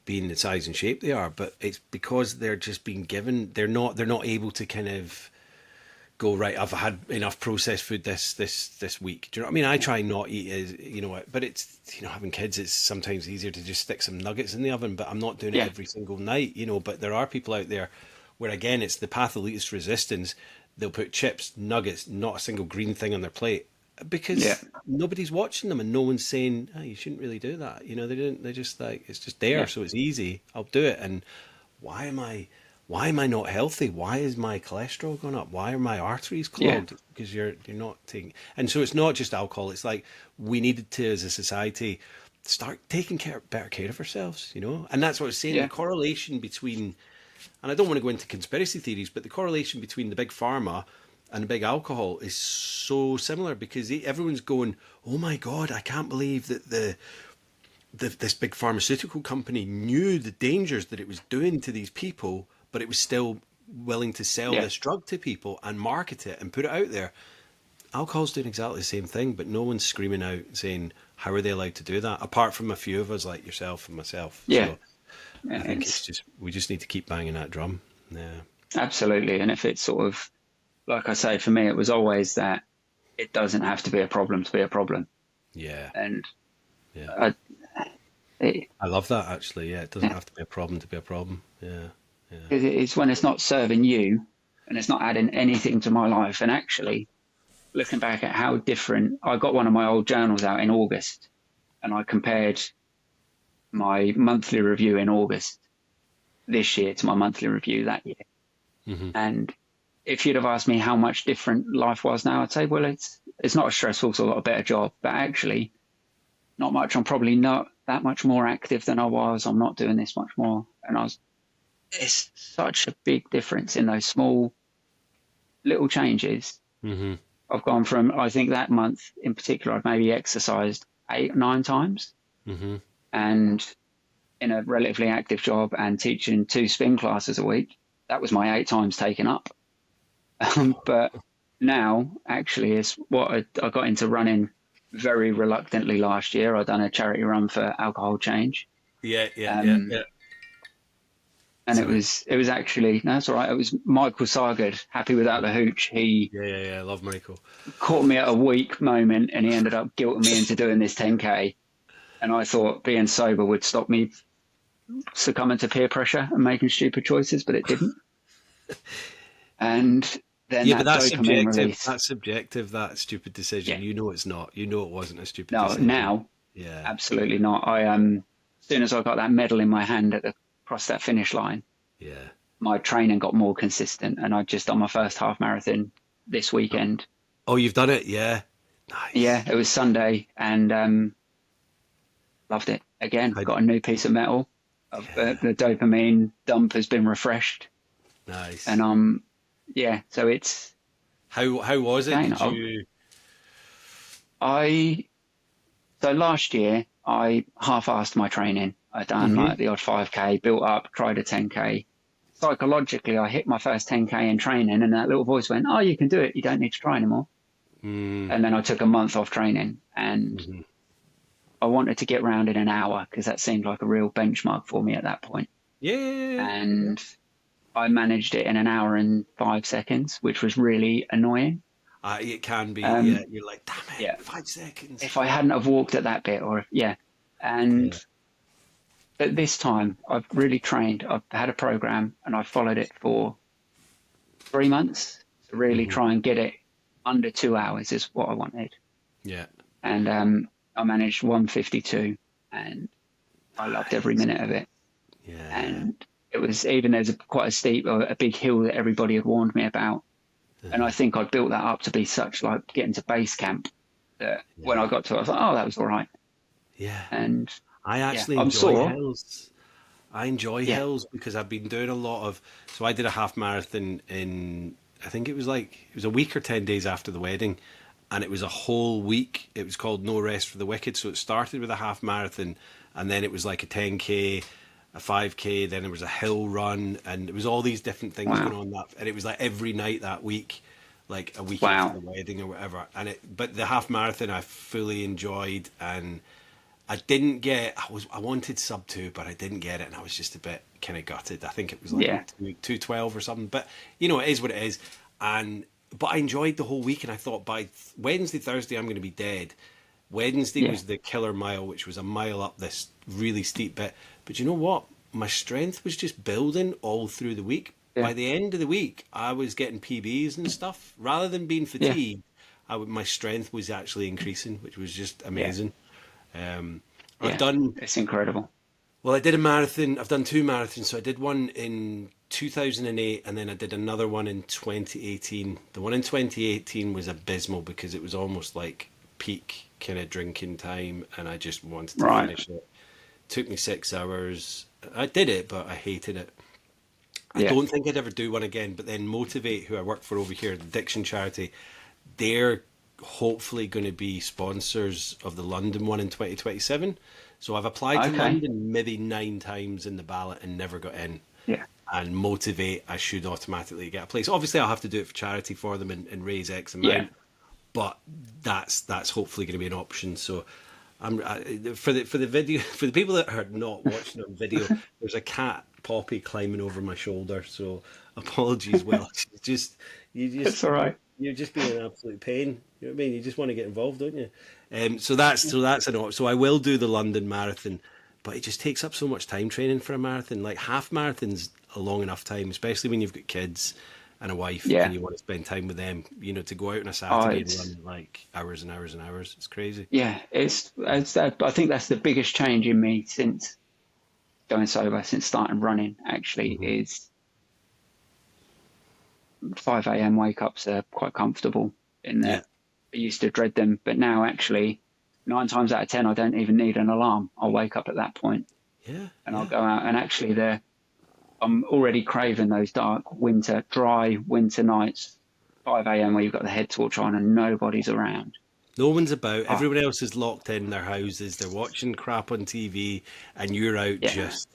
being the size and shape they are, but it's because they're just being given, they're not able to kind of go, right, I've had enough processed food this week. Do you know what I mean? I try not eat as, but it's, having kids, it's sometimes easier to just stick some nuggets in the oven, but I'm not doing it yeah, every single night, but there are people out there where, again, it's the path of least resistance. They'll put chips, nuggets, not a single green thing on their plate yeah, because nobody's watching them and no one's saying, oh, you shouldn't really do that. They don't, they're just like, it's just there. yeah, So it's easy. I'll do it. And why am I why am I not healthy? Why is my cholesterol going up? Why are my arteries yeah, clogged? Because you're not taking. And so it's not just alcohol. It's like we needed to, as a society, start taking better care of ourselves. And that's what I was saying. The yeah, correlation between, and I don't want to go into conspiracy theories, but the correlation between the big pharma and the big alcohol is so similar because everyone's going, "Oh my God, I can't believe that this big pharmaceutical company knew the dangers that it was doing to these people, but it was still willing to sell yeah, this drug to people and market it and put it out there." Alcohol's doing exactly the same thing, but no one's screaming out saying, how are they allowed to do that? Apart from a few of us like yourself and myself. yeah. So I And think it's we just need to keep banging that drum. Yeah. absolutely. And if it's sort of, like I say, for me, it was always that it doesn't have to be a problem to be a problem. Yeah. And Yeah. I, it, I love that actually. Yeah. It doesn't have to be a problem to be a problem. Yeah. Yeah. it's when it's not serving you and it's not adding anything to my life. And actually, looking back at how different, I got one of my old journals out in August and I compared my monthly review in August this year to my monthly review that year. Mm-hmm. And if you'd have asked me how much different life was now, I'd say, well, it's not as stressful, so I've got a better job, but actually not much. I'm probably not that much more active than I was. I'm not doing this much more. And it's such a big difference in those small little changes. Mm-hmm. I've gone from, I think that month in particular, I've maybe exercised 8 or 9 times Mm-hmm. and in a relatively active job and teaching 2 spin classes a week, that was my 8 times taken up. But now actually is what I got into running very reluctantly last year. I'd done a charity run for Alcohol Change. Yeah. Yeah. Yeah. Um, Yeah. and Sorry. it was actually, no, that's all right. It was Michael Sargard, Happy Without the Hooch. He Yeah. Yeah. Yeah. I love Michael. caught me at a weak moment and he ended up guilting me into doing this 10K. And I thought being sober would stop me succumbing to peer pressure and making stupid choices, but it didn't. And then Yeah, but that that's dopamine subjective. release. That's subjective. That stupid Yeah. decision. It's not. It wasn't a stupid No, decision. now, Yeah. absolutely not. As soon as I got that medal in my hand across that finish line, Yeah. my training got more consistent and I just done my first half marathon this weekend. Oh, you've done it. Yeah. Yeah, Nice. it was Sunday and loved it. Again, I, got a new piece of metal. yeah. The dopamine dump has been refreshed Nice. and yeah, so it's How was it? again, Did you? I so last year I half-assed my training. I done Hmm. like the odd 5K, built up, tried a 10K, psychologically, I hit my first 10K in training, and that little voice went, "Oh, you can do it. You don't need to try anymore." Mm, And then I took a month off training, and hmm. I wanted to get round in an hour because that seemed like a real benchmark for me at that point. Yeah, yeah, yeah, yeah. And I managed it in an hour and 5 seconds, which was really annoying. It can be, yeah. Um, You're like, damn it, yeah, 5 seconds. if I hadn't have walked at that bit, or yeah, and Yeah. but this time I've really trained. I've had a program and I followed it for 3 months to really Hmm. try and get it under 2 hours is what I wanted. Yeah. And I managed 152 and I loved every Nice. minute of it. Yeah. And it was even there's quite a steep or a big hill that everybody had warned me about. And I Uh-huh. think I'd built that up to be such like getting to base camp that when I Yeah. got to it, I was like, oh, that was all right. Yeah. And I yeah, actually I'm enjoy sore. hills. I enjoy Yeah. hills because I've been doing a lot of. So I did a half marathon in, I think it was a week or 10 days after the wedding, and it was a whole week. It was called No Rest for the Wicked. So it started with a half marathon, and then it was like a 10K, a 5K, then there was a hill run, and it was all these different things going Wow. on that, and it was like every night that week, like a week after Wow. the wedding or whatever. But the half marathon I fully enjoyed, and I didn't get. I wanted sub 2, but I didn't get it, and I was just a bit kind of gutted. I think it was like Yeah. 2:12 or something. But it is what it is. And but I enjoyed the whole week, and I thought by Wednesday, Thursday, I'm going to be dead. Wednesday Yeah. was the killer mile, which was a mile up this really steep bit. But you know what? My strength was just building all through the week. Yeah. By the end of the week, I was getting PBs and stuff. Rather than being Yeah. fatigued, my strength was actually increasing, which was just Yeah. amazing. Um, I've Yeah. done It's incredible. well. I did a marathon. I've done 2 marathons. So I did one in 2008, and then I did another one in 2018. The one in 2018 was abysmal because it was almost like peak kind of drinking time, and I just wanted to Right. finish it. Took me 6 hours. I did it, but I hated it. I Yeah. don't think I'd ever do one again. But then Motivate, who I work for over here, the Diction charity, they're hopefully going to be sponsors of the London one in 2027. So I've applied to Okay. London maybe 9 times in the ballot and never got in. Yeah. And Motivate, I should automatically get a place. Obviously, I'll have to do it for charity for them and raise X Yeah. amount, but that's hopefully going to be an option. So for the video for the people that are not watching on video, there's a cat Poppy climbing over my shoulder. So apologies, Will. It's just you just It's all right. you're just being an absolute pain. You know what I mean? You just want to get involved, don't you? So that's an option. So I will do the London Marathon, but it just takes up so much time training for a marathon. Like half marathons a long enough time, especially when you've got kids and a wife and Yeah. you want to spend time with them. To go out on a Oh, Saturday and it's run like hours and hours and hours. It's crazy. yeah. It's that. I think that's the biggest change in me since going sober, since starting running. Actually, Hmm. is 5 a.m. wake ups are quite comfortable in Yeah, that I used to dread them, but now actually 9 times out of 10 I don't even need an alarm. I'll wake up at that point yeah, and I'll yeah. go out and actually I'm already craving those dark dry winter nights, 5 a.m. where you've got the head torch on and nobody's around. No one's about. Oh, Everyone else is locked in their houses. They're watching crap on TV, and you're out yeah, just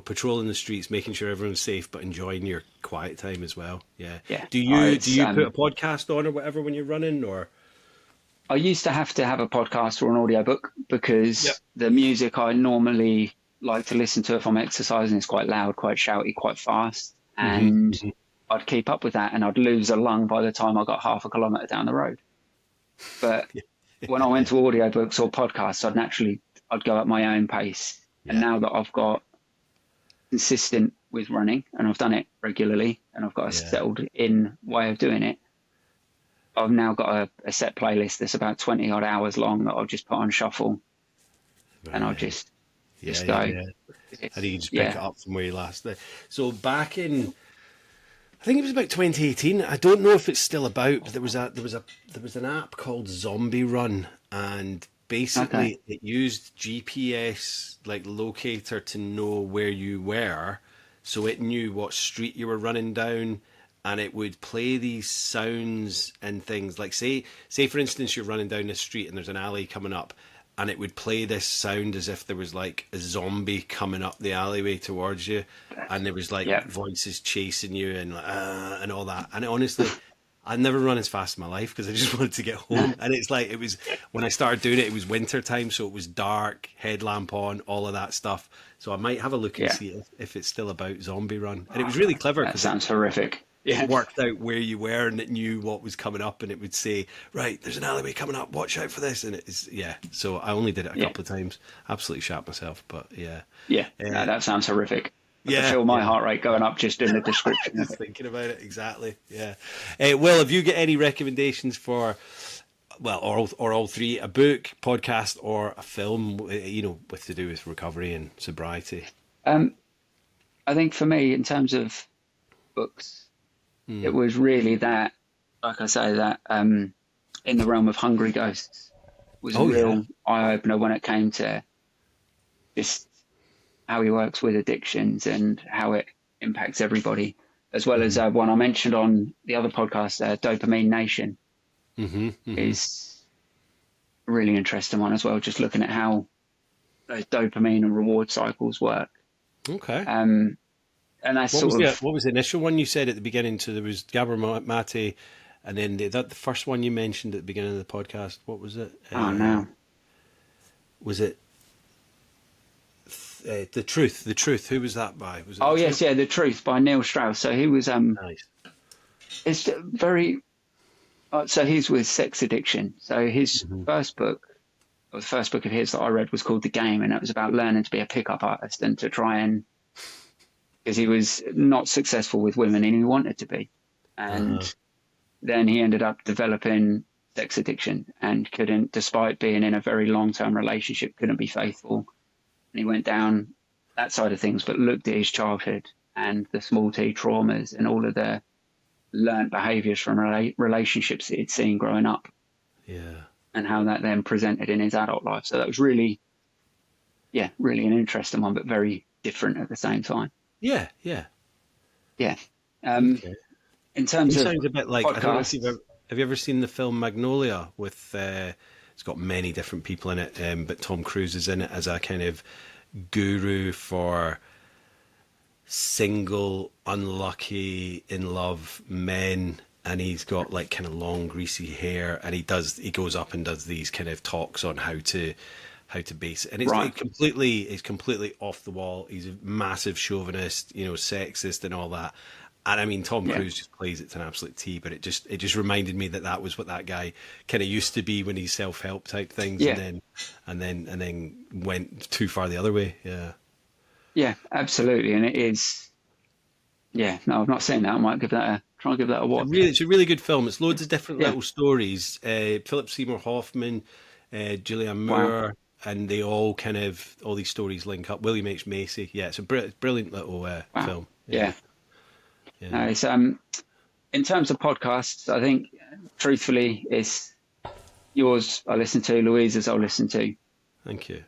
patrolling the streets, making sure everyone's safe, but enjoying your quiet time as well. Yeah. yeah. Do Oh, you do it's you put a podcast on or whatever when you're running, or? I used to have a podcast or an audiobook Yep. because the music I normally like to listen to if I'm exercising is quite loud, quite shouty, quite fast. Hmm. And Hmm. I'd keep up with that and I'd lose a lung by the time I got half a kilometre down the road. But when I went to audiobooks or podcasts, I'd go at my own pace. And Yeah. now that I've got consistent with running and I've done it regularly and I've got a Yeah. settled in way of doing it, I've now got a set playlist that's about 20 odd hours long that I'll just put on shuffle and I'll Right. Yeah. just Yeah. go. Yeah. And you can just pick it Yeah. up from where you last. So back in, I think it was about 2018. I don't know if it's still about, but there was an app called Zombie Run, and Okay. basically it used GPS like locator to know where you were, so it knew what street you were running down, and it would play these sounds and things like say for instance you're running down this street and there's an alley coming up, and it would play this sound as if there was like a zombie coming up the alleyway towards you, and there was like Yeah, voices chasing you and all that. And honestly, I never run as fast in my life because I just wanted to get no, home. And it's like it was when I started doing it, it was winter time, so it was dark, headlamp on, all of that stuff. So I might have a look and yeah. see if it's still about Zombie Run. And it was really clever That because it sounds horrific. it Yeah, worked out where you were and it knew what was coming up, and it would say, right, there's an alleyway coming up, watch out for this. And it's, yeah, so I only did it a yeah, couple of times, absolutely shat myself, but yeah. yeah. No, uh, that sounds horrific. I can yeah, feel my yeah. heart rate going up just in the description of Just it. thinking about it, exactly. Yeah. Will, have you got any recommendations for, well, or all three, a book, podcast, or a film, with to do with recovery and sobriety? Um, I think for me, in terms of books, it Mm. was really that, like I say, that in the realm of Hungry Ghosts was a Oh yeah. real eye opener when it came to just how he works with addictions and how it impacts everybody, as well as Hmm. one I mentioned on the other podcast, Dopamine Nation, Hmm. Hmm. is a really interesting one as well. Just looking at how those dopamine and reward cycles work, Okay. um, and that's sort of What was the initial one you said at the beginning? So there was Gabor Mate, and then the first one you mentioned at the beginning of the podcast. What was it? oh no, Was it the truth? The truth. Who was that by? Was it the oh truth? yes, yeah, The Truth by Neil Strauss. So he was Nice. it's very so he's with sex addiction. So his Hmm. first book, or the first book of his that I read was called The Game, and it was about learning to be a pickup artist and to try and because he was not successful with women and he wanted to be. Uh-huh. And then he ended up developing sex addiction and couldn't, despite being in a very long term relationship, couldn't be faithful. And he went down that side of things, but looked at his childhood and the small t traumas and all of the learnt behaviours from relationships that he'd seen growing up Yeah. and how that then presented in his adult life. So that was really, yeah, really an interesting one, but very different at the same time. Yeah. Yeah. Yeah. Um, Okay. in terms He of sounds a bit like, I don't know if podcasts, have you ever seen the film Magnolia with it's got many different people in it, but Tom Cruise is in it as a kind of guru for single, unlucky, in love men, and he's got like kind of long, greasy hair, and he goes up and does these kind of talks on how to base it, and right? it's completely off the wall. He's a massive chauvinist, sexist, and all that. And I mean, Tom Yeah, Cruise just plays it to an absolute T. But it just reminded me that was what that guy kind of used to be when he's self help type things, and yeah, then went too far the other way. Yeah. yeah, absolutely. And it is, yeah. No, I've not seen that. I might give that a try and give that a watch. It's a really good film. It's loads of different Yeah. little stories. Philip Seymour Hoffman, Julianne Wow. Moore, and they all these stories link up. William H Macy. Yeah, it's a brilliant little Wow. film. Yeah, Yeah. yeah. No, it's in terms of podcasts, I think truthfully, it's yours I listen to, Louise's I'll listen to, Thank you.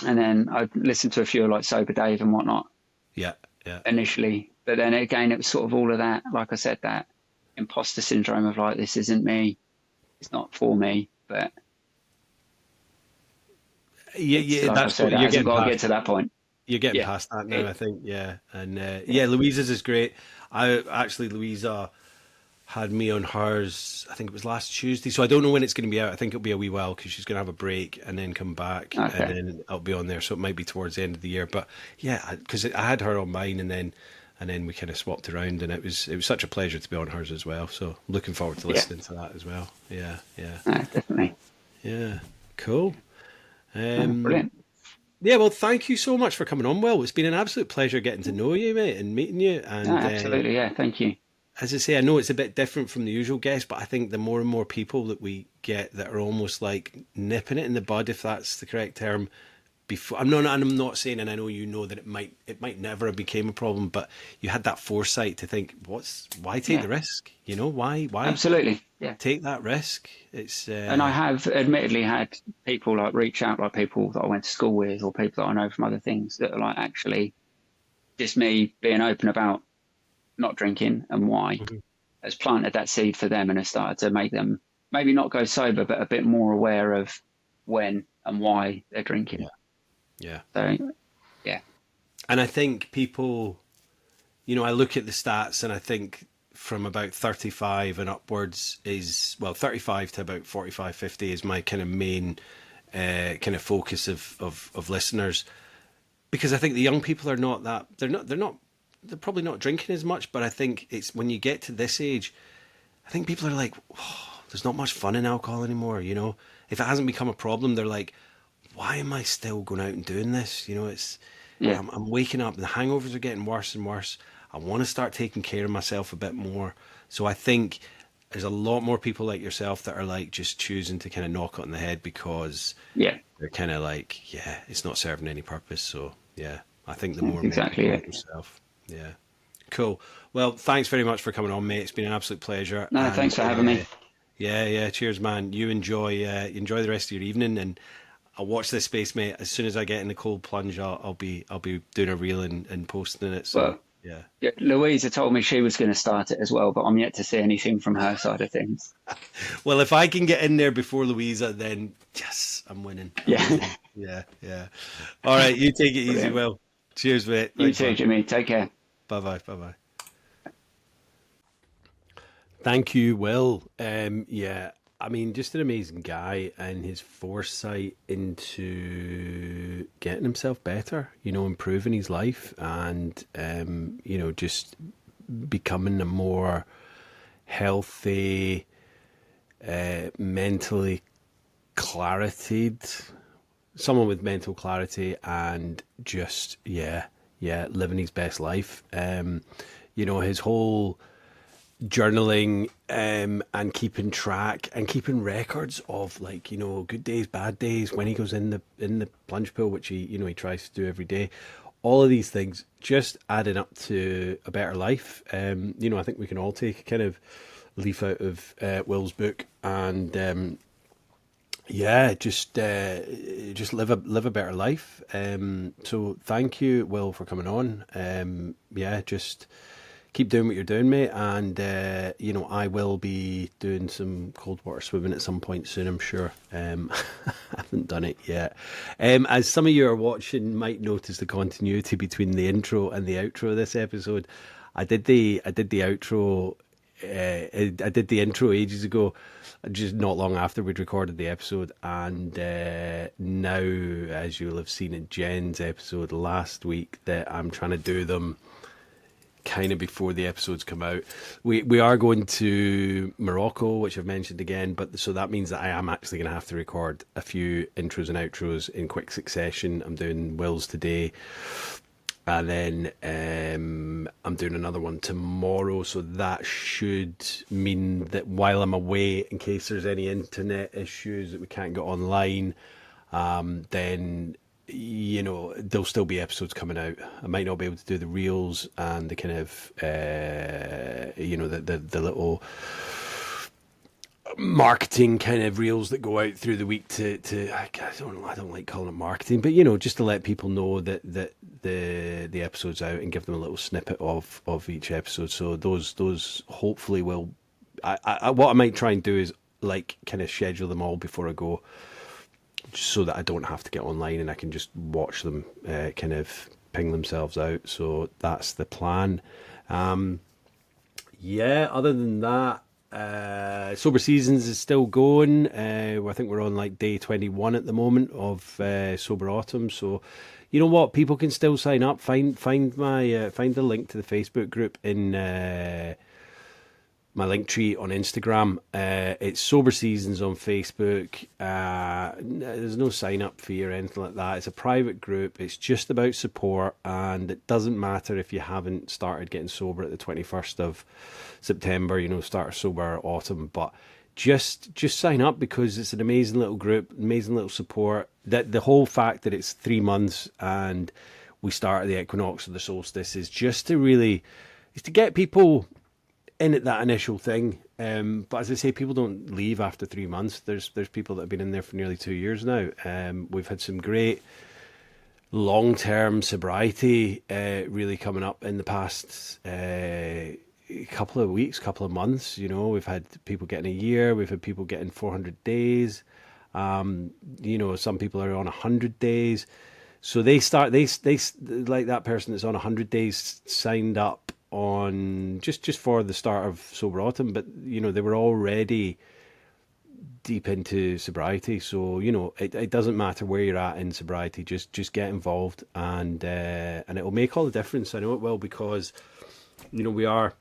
and then I listened to a few like Sober Dave and whatnot Yeah, yeah. initially, but then again it was sort of all of that, like I said, that imposter syndrome of like this isn't me, it's not for me, but Yeah, it's yeah. like I That's said, what it you're hasn't getting got to get past. to that point. You're getting Yeah, past that now, it, I think. Yeah, and yeah, yeah, Louisa's is great. Louisa had me on hers. I think it was last Tuesday, so I don't know when it's going to be out. I think it'll be a wee while because she's going to have a break and then come back, and okay, then I'll be on there. So it might be towards the end of the year. But yeah, because I had her on mine, and then we kind of swapped around, and it was such a pleasure to be on hers as well. So I'm looking forward to yeah, listening to that as well. Yeah, yeah, no, definitely, yeah. Cool. no, Um, brilliant, yeah, well, thank you so much for coming on, Will. It's been an absolute pleasure getting to know you, mate, and meeting you. no, And absolutely, yeah, thank you, as I say, I know it's a bit different from the usual guests, but I think the more and more people that we get that are almost like nipping it in the bud, if that's the correct term, before I'm not saying, and I know that it might never have became a problem, but you had that foresight to think, why take yeah, the risk? Why absolutely, yeah. take that risk? It's And I have admittedly had people like reach out, like people that I went to school with or people that I know from other things that are like actually just me being open about not drinking and why Mhm. has planted that seed for them and has started to make them maybe not go sober, but a bit more aware of when and why they're Yeah. drinking. Yeah. So yeah, And I think people, I look at the stats and I think from about 35 and upwards is, well, 35 to about 45, 50 is my kind of main kind of focus of listeners. Because I think the young people are not that, they're probably not drinking as much, but I think it's when you get to this age, I think people are like, oh, there's not much fun in alcohol anymore, If it hasn't become a problem, they're like, why am I still going out and doing this? yeah, I'm waking up, the hangovers are getting worse and worse. I want to start taking care of myself a bit more. So I think there's a lot more people like yourself that are like just choosing to kind of knock it on the head because yeah, they're kind of like, yeah, it's not serving any purpose. So yeah, I think the more that's and more exactly people it. like yourself. Yeah. Cool. Well, thanks very much for coming on, mate. It's been an absolute pleasure. No, And thanks for having me. yeah, yeah. Cheers, man. You enjoy the rest of your evening, and I'll watch this space, mate. As soon as I get in the cold plunge, I'll be doing a reel and posting it. So Well, yeah. yeah, Louisa told me she was going to start it as well, but I'm yet to see anything from her side of things. Well, if I can get in there before Louisa, then yes, I'm winning. I'm Yeah, winning. Yeah, yeah. All right, you take it easy, brilliant. Will. Cheers, mate. You Thanks, too, man. Jimmy. Take care. Bye bye. Bye bye. Thank you, Will. Yeah, I mean, just an amazing guy and his foresight into getting himself better, improving his life and, just becoming a more healthy, mentally clarityed, someone with mental clarity and just, yeah, living his best life. His whole journaling and keeping track and keeping records of like good days, bad days, when he goes in the plunge pool, which he tries to do every day. All of these things just adding up to a better life. I think we can all take a kind of leaf out of Will's book and yeah, just live a better life. So thank you, Will, for coming on. Yeah, just keep doing what you're doing, mate. And I will be doing some cold water swimming at some point soon, I'm sure. I haven't done it yet. As some of you are watching might notice the continuity between the intro and the outro of this episode. I did the outro. I did the intro ages ago, just not long after we'd recorded the episode, and now, as you'll have seen in Jen's episode last week, that I'm trying to do them kind of before the episodes come out. We are going to Morocco, which I've mentioned again, but so that means that I am actually going to have to record a few intros and outros in quick succession. I'm doing Will's today, and then I'm doing another one tomorrow. So that should mean that while I'm away, in case there's any internet issues that we can't get online, then there'll still be episodes coming out. I might not be able to do the reels and the kind of the little marketing kind of reels that go out through the week to I don't like calling it marketing, but just to let people know that the episode's out and give them a little snippet of each episode. So those hopefully will. What I might try and do is like kind of schedule them all before I go, so that I don't have to get online and I can just watch them kind of ping themselves out. So that's the plan. Yeah, other than that, Sober Seasons is still going. I think we're on like day 21 at the moment of Sober Autumn. So you know what? People can still sign up. Find the link to the Facebook group in my link tree on Instagram. It's Sober Seasons on Facebook. There's no sign up fee or anything like that. It's a private group. It's just about support, and it doesn't matter if you haven't started getting sober at the 21st of September. Start sober autumn, but just sign up because it's an amazing little group, amazing little support. That the whole fact that it's 3 months and we start at the equinox or the solstice is just to get people in at that initial thing. But as I say, people don't leave after 3 months. There's people that have been in there for nearly 2 years now. We've had some great long-term sobriety really coming up in the past couple of weeks, couple of months. We've had people getting a year. We've had people getting 400 days. Some people are on 100 days. So they like that person that's on 100 days signed up on just for the start of Sober Autumn, but they were already deep into sobriety. So it doesn't matter where you're at in sobriety. Just get involved, and it will make all the difference. I know it will, because we are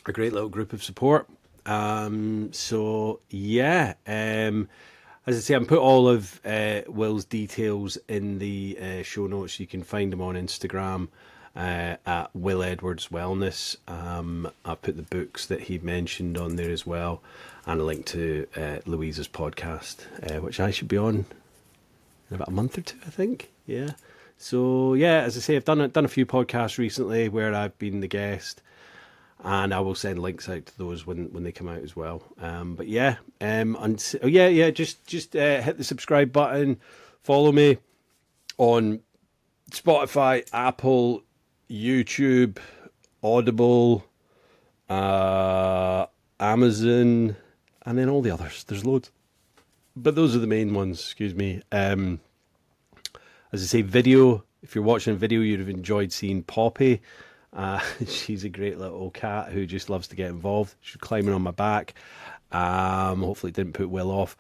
a great little group of support. So yeah. As I say, I'm put all of Will's details in the show notes. You can find him on Instagram at Will Edwards Wellness. I've put the books that he mentioned on there as well, and a link to Louisa's podcast, which I should be on in about a month or two, I think. Yeah. So yeah, as I say, I've done a few podcasts recently where I've been the guest, and I will send links out to those when they come out as well. But yeah, just hit the subscribe button, follow me on Spotify, Apple, YouTube, Audible, Amazon, and then all the others. There's loads, but those are the main ones. Excuse me. As I say, video. If you're watching a video, you'd have enjoyed seeing Poppy. She's a great little cat who just loves to get involved. She's climbing on my back. Hopefully it didn't put Will off.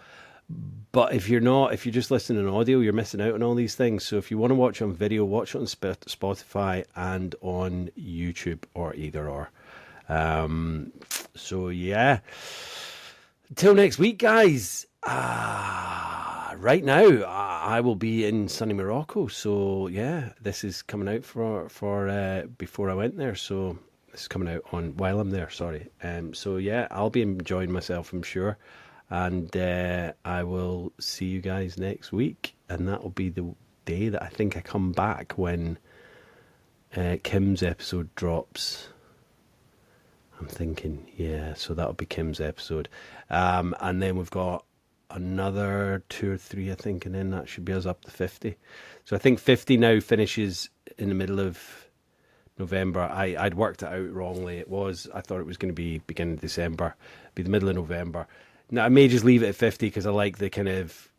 But if you're just listening on audio, you're missing out on all these things. So if you want to watch on video, watch it on Spotify and on YouTube, or either or. So yeah. Until next week, guys. Right now, I will be in sunny Morocco. So yeah, this is coming out for before I went there. So this is coming out on while I'm there. Sorry. So yeah, I'll be enjoying myself, I'm sure, and I will see you guys next week, and that will be the day that I think I come back, when Kim's episode drops. I'm thinking, yeah, so that'll be Kim's episode, and then we've got another 2 or 3, I think, and then that should be us up to 50. So I think 50 now finishes in the middle of November. I'd worked it out wrongly. I thought it was going to be beginning of December, be the middle of November. Now I may just leave it at 50 because I like the kind of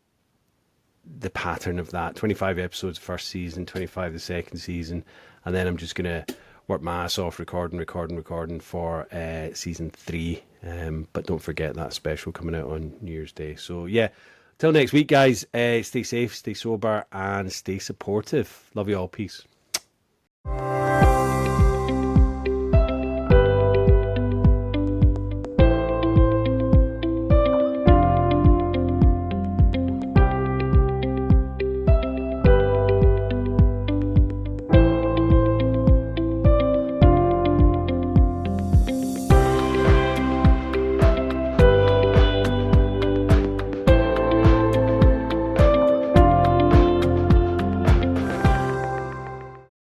the pattern of that. 25 episodes first season, 25 the second season, and then I'm just going to work my ass off recording for season 3. But don't forget that special coming out on New Year's Day. So yeah, till next week, guys. Stay safe, stay sober, and stay supportive. Love you all. Peace.